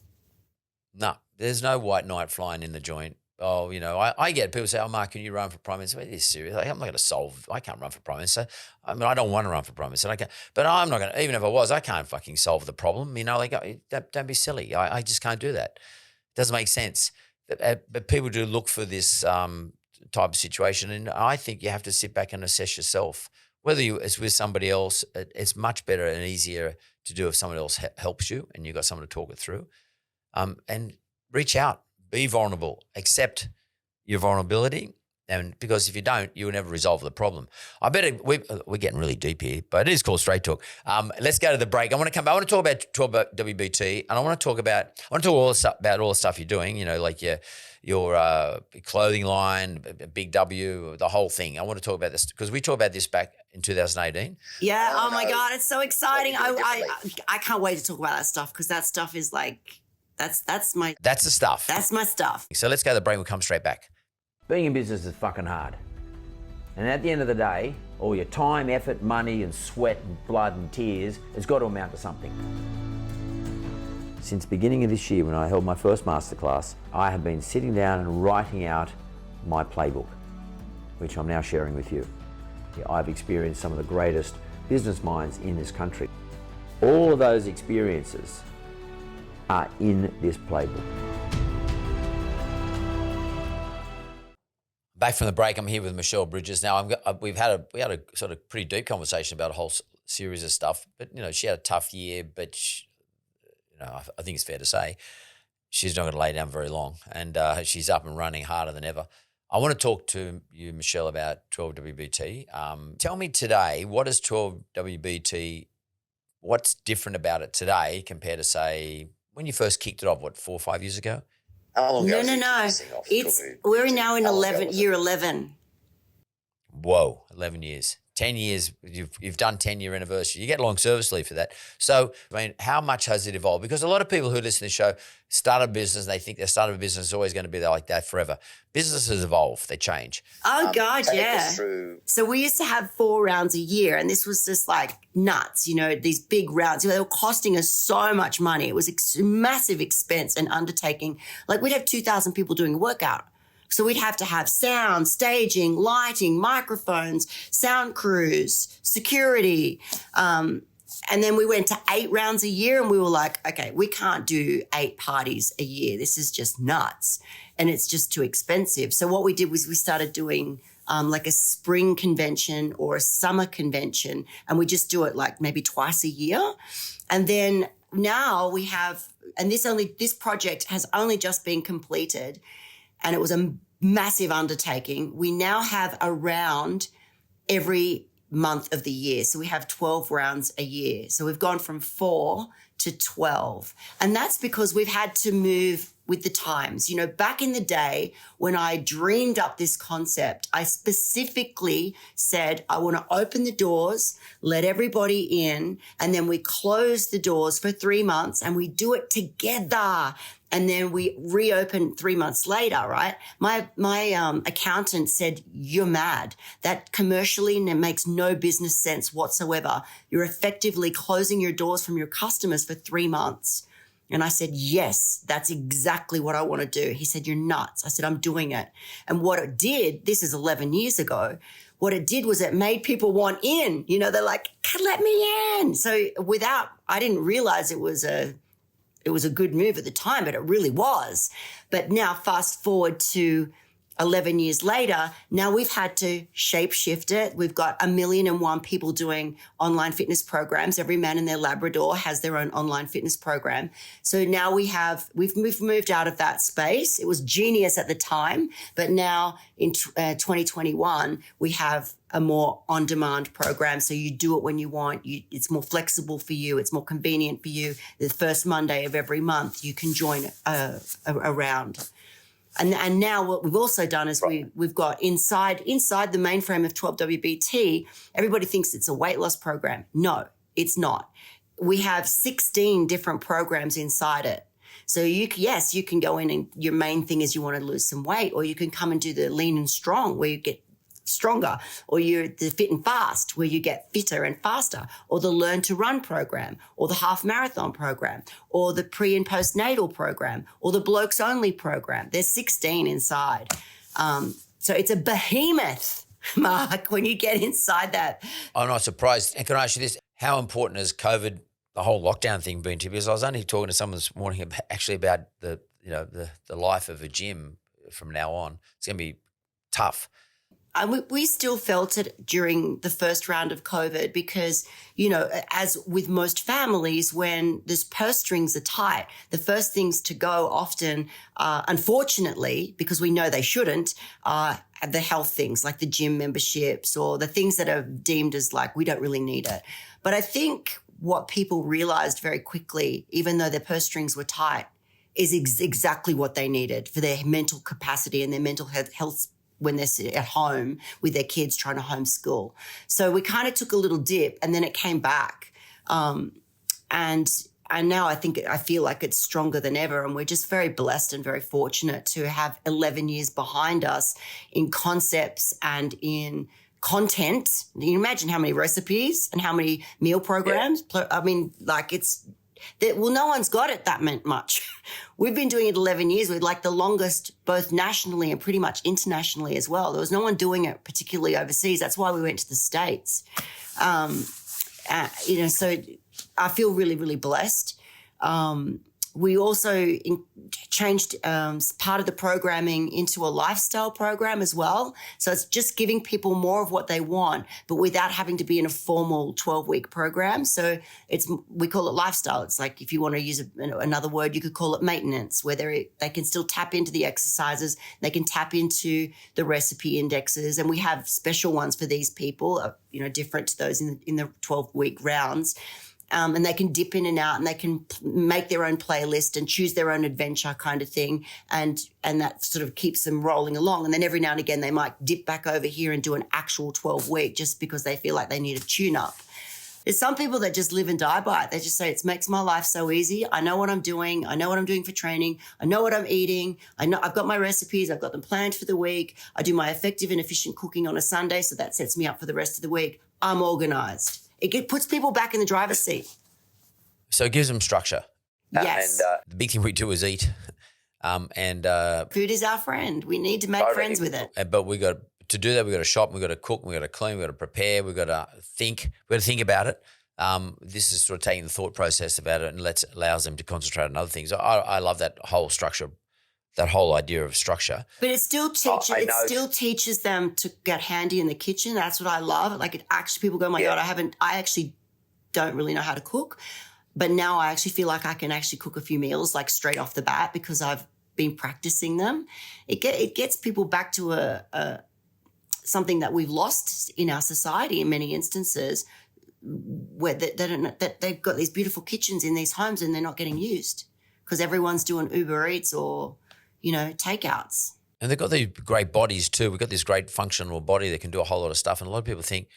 No, there's no white knight flying in the joint. Oh, I get people say, oh, Mark, can you run for Prime Minister? Are you serious? Like, I'm not going to I can't run for Prime Minister. I mean, I don't want to run for Prime Minister. But I'm not going to, even if I was, I can't fucking solve the problem. Don't be silly. I just can't do that. It doesn't make sense. But people do look for this type of situation. And I think you have to sit back and assess yourself. Whether it's with somebody else, it's much better and easier to do if someone else helps you and you've got someone to talk it through. And reach out. Be vulnerable. Accept your vulnerability, and because if you don't, you will never resolve the problem. I bet we're getting really deep here, but it is called Straight Talk. Let's go to the break. I want to talk about WBT, and I want to talk all the stuff you're doing. Like your clothing line, Big W, the whole thing. I want to talk about this because we talked about this back in 2018. Yeah. Oh my God, it's so exciting. I can't wait to talk about that stuff because that stuff is like. That's the stuff. That's my stuff. So let's go to the break. We'll come straight back. Being in business is fucking hard. And at the end of the day, all your time, effort, money and sweat and blood and tears has got to amount to something. Since the beginning of this year when I held my first masterclass, I have been sitting down and writing out my playbook, which I'm now sharing with you. I've experienced some of the greatest business minds in this country. All of those experiences are in this playbook. Back from the break, I'm here with Michelle Bridges. Now, we had a sort of pretty deep conversation about a whole series of stuff. But, she had a tough year, but, I think it's fair to say she's not going to lay down very long. And she's up and running harder than ever. I want to talk to you, Michelle, about 12WBT. Tell me today, what is 12WBT? What's different about it today compared to, say, when you first kicked it off, 4 or 5 years ago? How long ago? No. We're now in year 11. Whoa, 11 years. 10 years, you've done 10-year anniversary. You get long service leave for that. So, how much has it evolved? Because a lot of people who listen to the show start a business and they think their start of a business is always going to be like that forever. Businesses evolve, they change. Oh, God, yeah. So we used to have 4 rounds a year, and this was just like nuts, these big rounds. They were costing us so much money. It was a massive expense and undertaking. Like, we'd have 2,000 people doing a workout. So we'd have to have sound, staging, lighting, microphones, sound crews, security. And then we went to 8 rounds a year, and we were like, okay, we can't do 8 parties a year. This is just nuts. And it's just too expensive. So what we did was we started doing like a spring convention or a summer convention. And we just do it like maybe twice a year. And then now we have, and this project has only just been completed. And it was a massive undertaking. We now have a round every month of the year. So we have 12 rounds a year. So we've gone from 4 to 12. And that's because we've had to move with the times. Back in the day when I dreamed up this concept, I specifically said, I want to open the doors, let everybody in, and then we close the doors for 3 months and we do it together. And then we reopen 3 months later, right? My accountant said, you're mad. That commercially makes no business sense whatsoever. You're effectively closing your doors from your customers for 3 months. And I said, yes, that's exactly what I want to do. He said, you're nuts. I said, I'm doing it. And what it did, this is 11 years ago, what it did was it made people want in. They're like, let me in. So I didn't realize it was a good move at the time, but it really was. But now fast forward to 11 years later, now we've had to shape shift it. We've got 1,000,001 people doing online fitness programs. Every man and their Labrador has their own online fitness program. So now we've moved out of that space. It was genius at the time, but now in 2021, we have a more on-demand program. So you do it when you want. It's more flexible for you. It's more convenient for you. The first Monday of every month, you can join a round. And now what we've also done is we've got inside the mainframe of 12WBT, everybody thinks it's a weight loss program. No, it's not. We have 16 different programs inside it. So you can go in and your main thing is you want to lose some weight, or you can come and do the lean and strong where you get stronger, or you're the fit and fast where you get fitter and faster, or the learn to run program, or the half marathon program, or the pre and postnatal program, or the blokes only program. There's 16 inside. So it's a behemoth, Mark, when you get inside that. I'm not surprised. And can I ask you this? How important has COVID, the whole lockdown thing, been to you? Because I was only talking to someone this morning about the life of a gym from now on. It's going to be tough. We still felt it during the first round of COVID because, as with most families, when the purse strings are tight, the first things to go often, unfortunately, because we know they shouldn't, are the health things like the gym memberships or the things that are deemed as like, we don't really need it. But I think what people realized very quickly, even though their purse strings were tight, is exactly what they needed for their mental capacity and their mental health when they're at home with their kids trying to homeschool. So we kind of took a little dip and then it came back. And now I feel like it's stronger than ever. And we're just very blessed and very fortunate to have 11 years behind us in concepts and in content. You imagine how many recipes and how many meal programs. Yeah. I mean, like no one's got it that much. We've been doing it 11 years. We're like the longest, both nationally and pretty much internationally as well. There was no one doing it particularly overseas. That's why we went to the States. So I feel really, really blessed. we also changed part of the programming into a lifestyle program as well. So it's just giving people more of what they want, but without having to be in a formal 12-week program. So we call it lifestyle. It's like, if you want to use another word, you could call it maintenance, where they can still tap into the exercises, they can tap into the recipe indexes, and we have special ones for these people, different to those in the 12-week rounds. And they can dip in and out, and they can make their own playlist and choose their own adventure kind of thing. And that sort of keeps them rolling along. And then every now and again, they might dip back over here and do an actual 12-week just because they feel like they need a tune-up. There's some people that just live and die by it. They just say, it makes my life so easy. I know what I'm doing. I know what I'm doing for training. I know what I'm eating. I know I've got my recipes. I've got them planned for the week. I do my effective and efficient cooking on a Sunday, so that sets me up for the rest of the week. I'm organized. It puts people back in the driver's seat. So it gives them structure. Yes. And the big thing we do is eat. Food is our friend. We need to make friends with it. But to do that, we've got to shop, we've got to cook, we've got to clean, we've got to prepare, we've got to think. We've got to think about it. This is sort of taking the thought process about it and allows them to concentrate on other things. I love that whole structure, that whole idea of structure. But it still teaches them to get handy in the kitchen. That's what I love. Like, it actually, people go, my God, I actually don't really know how to cook. But now I actually feel like I can actually cook a few meals like straight off the bat because I've been practicing them. It gets people back to something that we've lost in our society in many instances, where that they've got these beautiful kitchens in these homes and they're not getting used because everyone's doing Uber Eats or takeouts. And they've got these great bodies too. We've got this great functional body that can do a whole lot of stuff. And a lot of people think,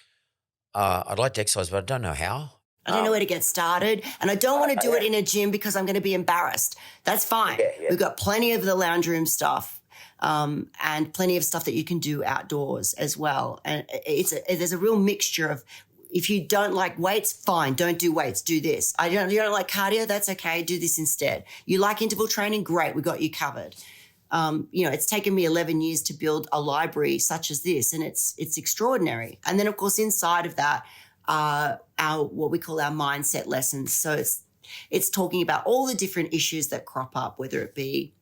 I'd like to exercise, but I don't know how. I don't know where to get started, and I don't want to do it in a gym because I'm going to be embarrassed. That's fine. We've got plenty of the lounge room stuff and plenty of stuff that you can do outdoors as well. And there's a real mixture of, if you don't like weights, fine, don't do weights, do this. You don't like cardio, that's okay, do this instead. You like interval training, great, we got you covered. It's taken me 11 years to build a library such as this, and it's extraordinary. And then, of course, inside of that, our what we call our mindset lessons. So it's talking about all the different issues that crop up, whether it be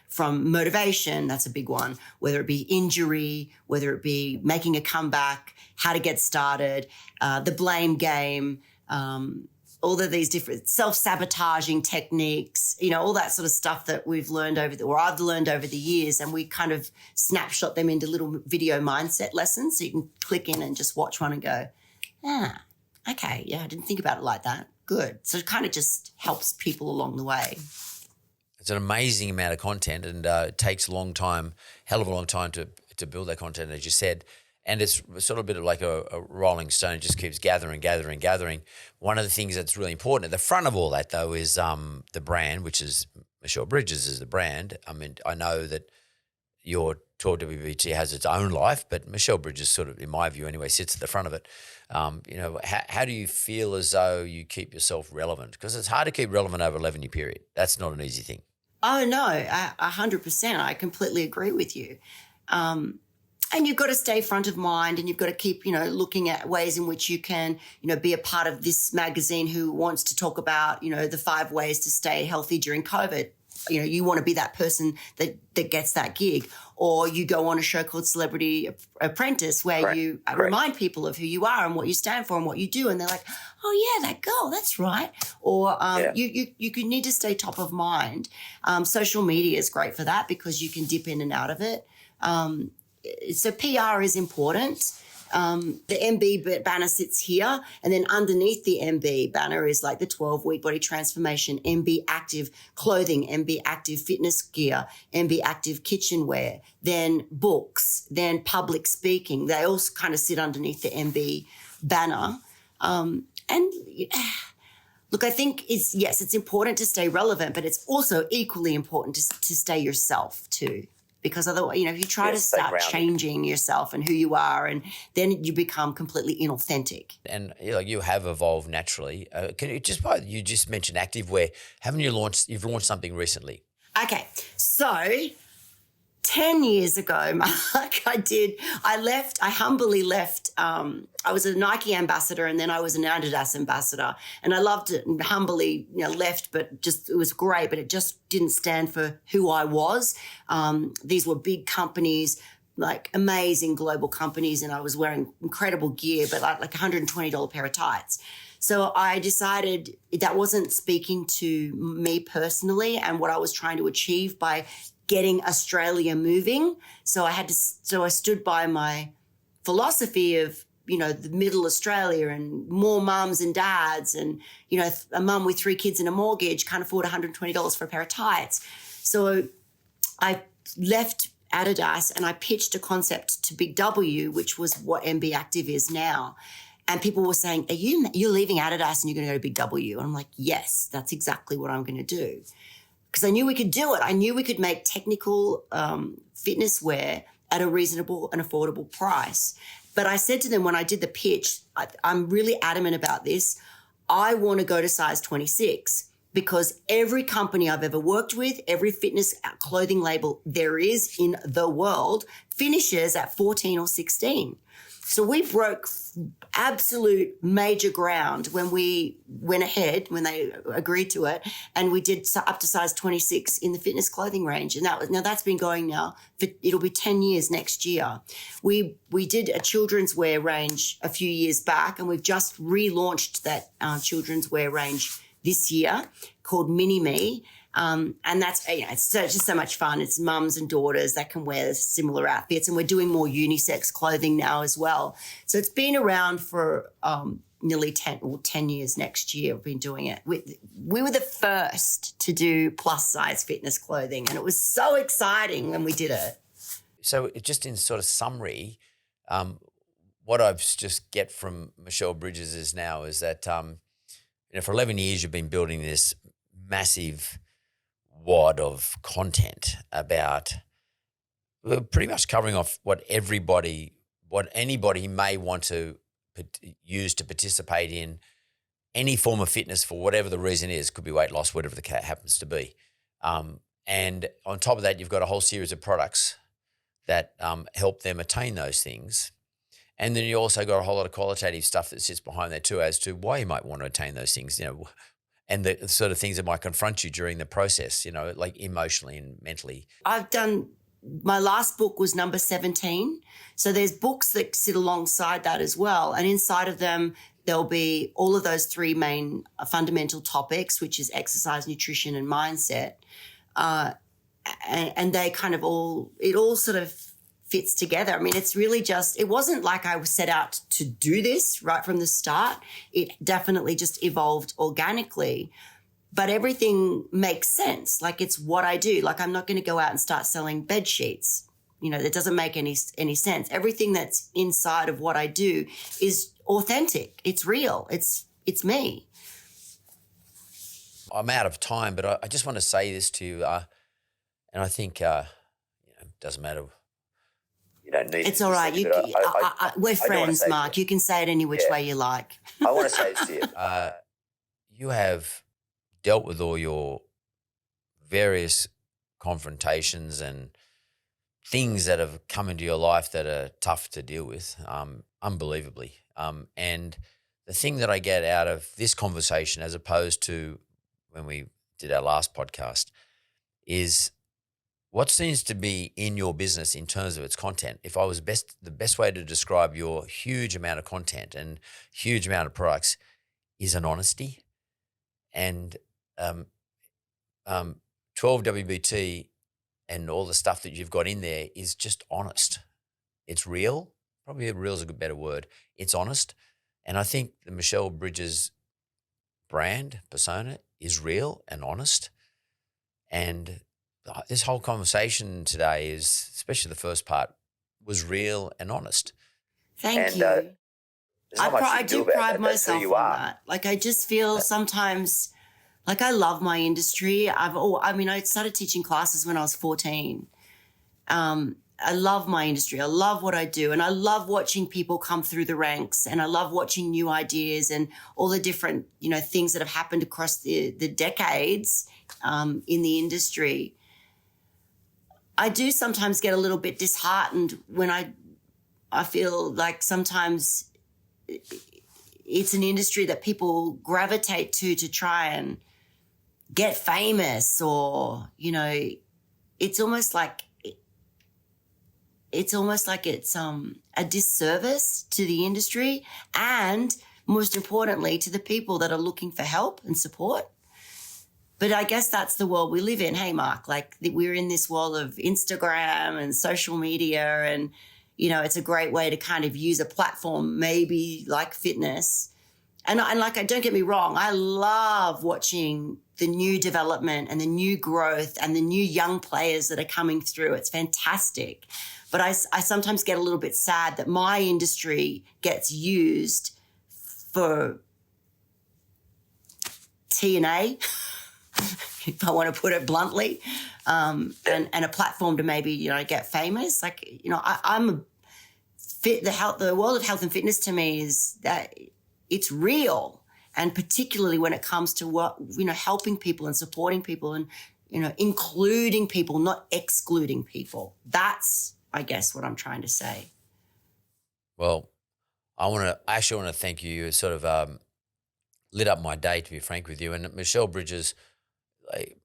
from motivation, that's a big one, whether it be injury, whether it be making a comeback, how to get started, the blame game, all of these different self-sabotaging techniques, all that sort of stuff that we've learned I've learned over the years, and we kind of snapshot them into little video mindset lessons. So you can click in and just watch one and go, okay, yeah, I didn't think about it like that. Good. So it kind of just helps people along the way. It's an amazing amount of content, and it takes a long time, hell of a long time to build that content, as you said. And it's sort of a bit of like a rolling stone. It just keeps gathering. One of the things that's really important at the front of all that, though, is the brand, which is Michelle Bridges is the brand. I mean, I know that your Tour WBT has its own life, but Michelle Bridges sort of, in my view anyway, sits at the front of it. How do you feel as though you keep yourself relevant? Because it's hard to keep relevant over an 11-year period. That's not an easy thing. Oh, no, 100%. I completely agree with you. And you've got to stay front of mind, and you've got to keep, looking at ways in which you can, be a part of this magazine who wants to talk about, the 5 ways to stay healthy during COVID. You want to be that person that gets that gig. Or you go on a show called Celebrity Apprentice where you remind people of who you are and what you stand for and what you do. And they're like, oh, yeah, that girl, that's right. Or you need to stay top of mind. Social media is great for that because you can dip in and out of it. So PR is important. The MB banner sits here, and then underneath the MB banner is like the 12-week body transformation, MB Active clothing, MB Active fitness gear, MB Active kitchenware, then books, then public speaking. They all kind of sit underneath the MB banner. Look, I think it's important to stay relevant, but it's also equally important to stay yourself too. Because otherwise, if you try to start changing yourself and who you are, and then you become completely inauthentic. And you have evolved naturally. You just mentioned activewear. You've launched something recently? Okay, so 10 years ago, Mark, I humbly left. I was a Nike ambassador and then I was an Adidas ambassador, and I loved it and humbly, left, but just, it was great, but it just didn't stand for who I was. These were big companies, like amazing global companies, and I was wearing incredible gear, but like $120 pair of tights. So I decided that wasn't speaking to me personally and what I was trying to achieve by getting Australia moving. So I stood by my philosophy of, the middle Australia and more mums and dads and, a mum with 3 kids and a mortgage can't afford $120 for a pair of tights. So I left Adidas and I pitched a concept to Big W, which was what MB Active is now. And people were saying, you're leaving Adidas and you're going to go to Big W? And I'm like, yes, that's exactly what I'm going to do. Because I knew we could do it. I knew we could make technical fitness wear at a reasonable and affordable price. But I said to them when I did the pitch, I'm really adamant about this. I want to go to size 26 because every company I've ever worked with, every fitness clothing label there is in the world finishes at 14 or 16. So we broke absolute major ground when we went ahead, when they agreed to it, and we did up to size 26 in the fitness clothing range. And that's been going now it'll be 10 years next year. We did a children's wear range a few years back, and we've just relaunched that children's wear range this year called Mini Me. And that's, it's just so much fun. It's mums and daughters that can wear similar outfits, and we're doing more unisex clothing now as well. So it's been around for nearly 10 years next year. We've been doing it. We were the first to do plus size fitness clothing, and it was so exciting when we did it. So just in sort of summary, what I've just get from Michelle Bridges is that, for 11 years you've been building this massive wad of content about pretty much covering off what anybody may want to use to participate in any form of fitness for whatever the reason is. Could be weight loss, whatever the cat happens to be. And on top of that, you've got a whole series of products that help them attain those things. And then you also got a whole lot of qualitative stuff that sits behind that too, as to why you might want to attain those things, and the sort of things that might confront you during the process, like emotionally and mentally. My last book was number 17. So there's books that sit alongside that as well. And inside of them, there'll be all of those 3 main fundamental topics, which is exercise, nutrition, and mindset. And they kind of it all sort of fits together. I mean, it's really it wasn't like I was set out to do this right from the start. It definitely just evolved organically, but everything makes sense. Like, it's what I do. Like, I'm not going to go out and start selling bed sheets. That doesn't make any sense. Everything that's inside of what I do is authentic. It's real. It's me. I'm out of time, but I just want to say this to you, and I think it doesn't matter. You don't need it's all right. We're friends, Mark. You can say it any which way you like. I want to say this to you. You have dealt with all your various confrontations and things that have come into your life that are tough to deal with, unbelievably. And the thing that I get out of this conversation, as opposed to when we did our last podcast, is what seems to be in your business in terms of its content. If I was the best way to describe your huge amount of content and huge amount of products is an honesty. And 12WBT and all the stuff that you've got in there is just honest. It's real. Probably real is a better word. It's honest. And I think the Michelle Bridges brand persona is real and honest. And this whole conversation today is, especially the first part, was real and honest. Thank you. I do pride myself on that. Like, I just feel sometimes like I love my industry. I started teaching classes when I was 14. I love my industry. I love what I do. And I love watching people come through the ranks, and I love watching new ideas and all the different, things that have happened across the decades in the industry. I do sometimes get a little bit disheartened when I feel like sometimes it's an industry that people gravitate to try and get famous, or, you know, it's almost like it's a disservice to the industry, and most importantly to the people that are looking for help and support. But I guess that's the world we live in. Hey, Mark, like we're in this world of Instagram and social media, and, you know, it's a great way to kind of use a platform maybe like fitness. And like, don't get me wrong, I love watching the new development and the new growth and the new young players that are coming through. It's fantastic. But I sometimes get a little bit sad that my industry gets used for TNA, if I want to put it bluntly, and a platform to maybe, you know, get famous. Like, you know, I'm fit. The world of health and fitness to me is that it's real, and particularly when it comes to what, you know, helping people and supporting people and, you know, including people, not excluding people. That's, I guess, what I'm trying to say. Well, I actually want to thank you. You sort of lit up my day, to be frank with you. And Michelle Bridges, like,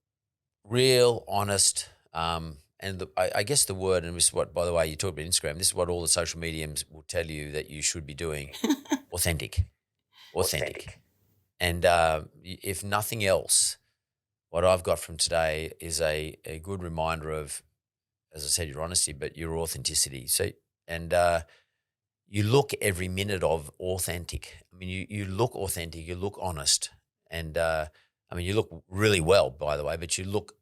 real, honest, and I guess the word, and this is what, by the way, you talked about Instagram, this is what all the social mediums will tell you that you should be doing, authentic. And if nothing else, what I've got from today is a good reminder of, as I said, your honesty, but your authenticity. So, and you look every minute of authentic. I mean, you look authentic, you look honest, and I mean, you look really well, by the way, but you look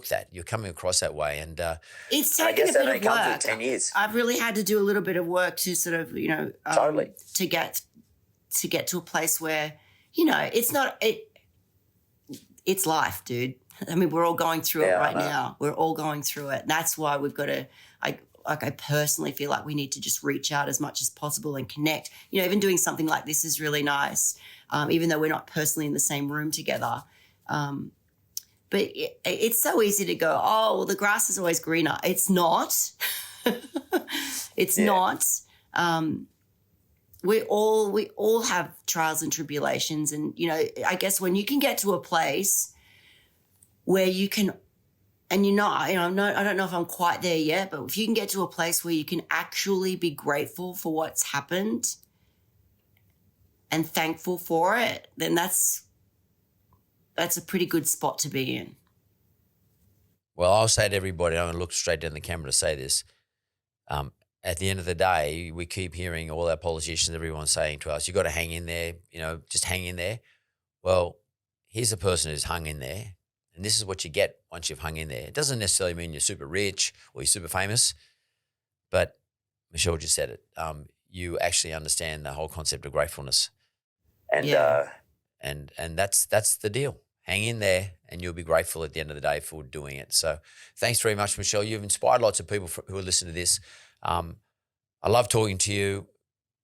that. You're coming across that way, and it's taken a bit of work. 10 years. I've really had to do a little bit of work to sort of, you know, Totally. to get to a place where, you know, it's life, dude. I mean, we're all going through it right now. We're all going through it. And that's why we've got to, I personally feel like we need to just reach out as much as possible and connect. You know, even doing something like this is really nice, even though we're not personally in the same room together. But it's so easy to go, oh, well, the grass is always greener. It's not. It's not. We all have trials and tribulations. And, you know, I guess when you can get to a place where you can, and you're not, you know, I don't know if I'm quite there yet, but if you can get to a place where you can actually be grateful for what's happened and thankful for it, then that's a pretty good spot to be in. well, I'll say to everybody, I'm going to look straight down the camera to say this. At the end of the day, we keep hearing all our politicians, everyone saying to us, you got to hang in there, you know, just hang in there. Well, here's a person who's hung in there, and this is what you get once you've hung in there. It doesn't necessarily mean you're super rich or you're super famous, but Michelle just said it. You actually understand the whole concept of gratefulness. And And that's the deal. Hang in there, and you'll be grateful at the end of the day for doing it. So thanks very much, Michelle. You've inspired lots of people who are listening to this. I love talking to you.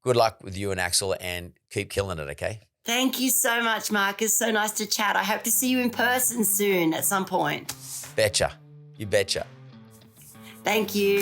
Good luck with you and Axel, and keep killing it, okay? Thank you so much, Mark. It's so nice to chat. I hope to see you in person soon at some point. Betcha. You betcha. Thank you.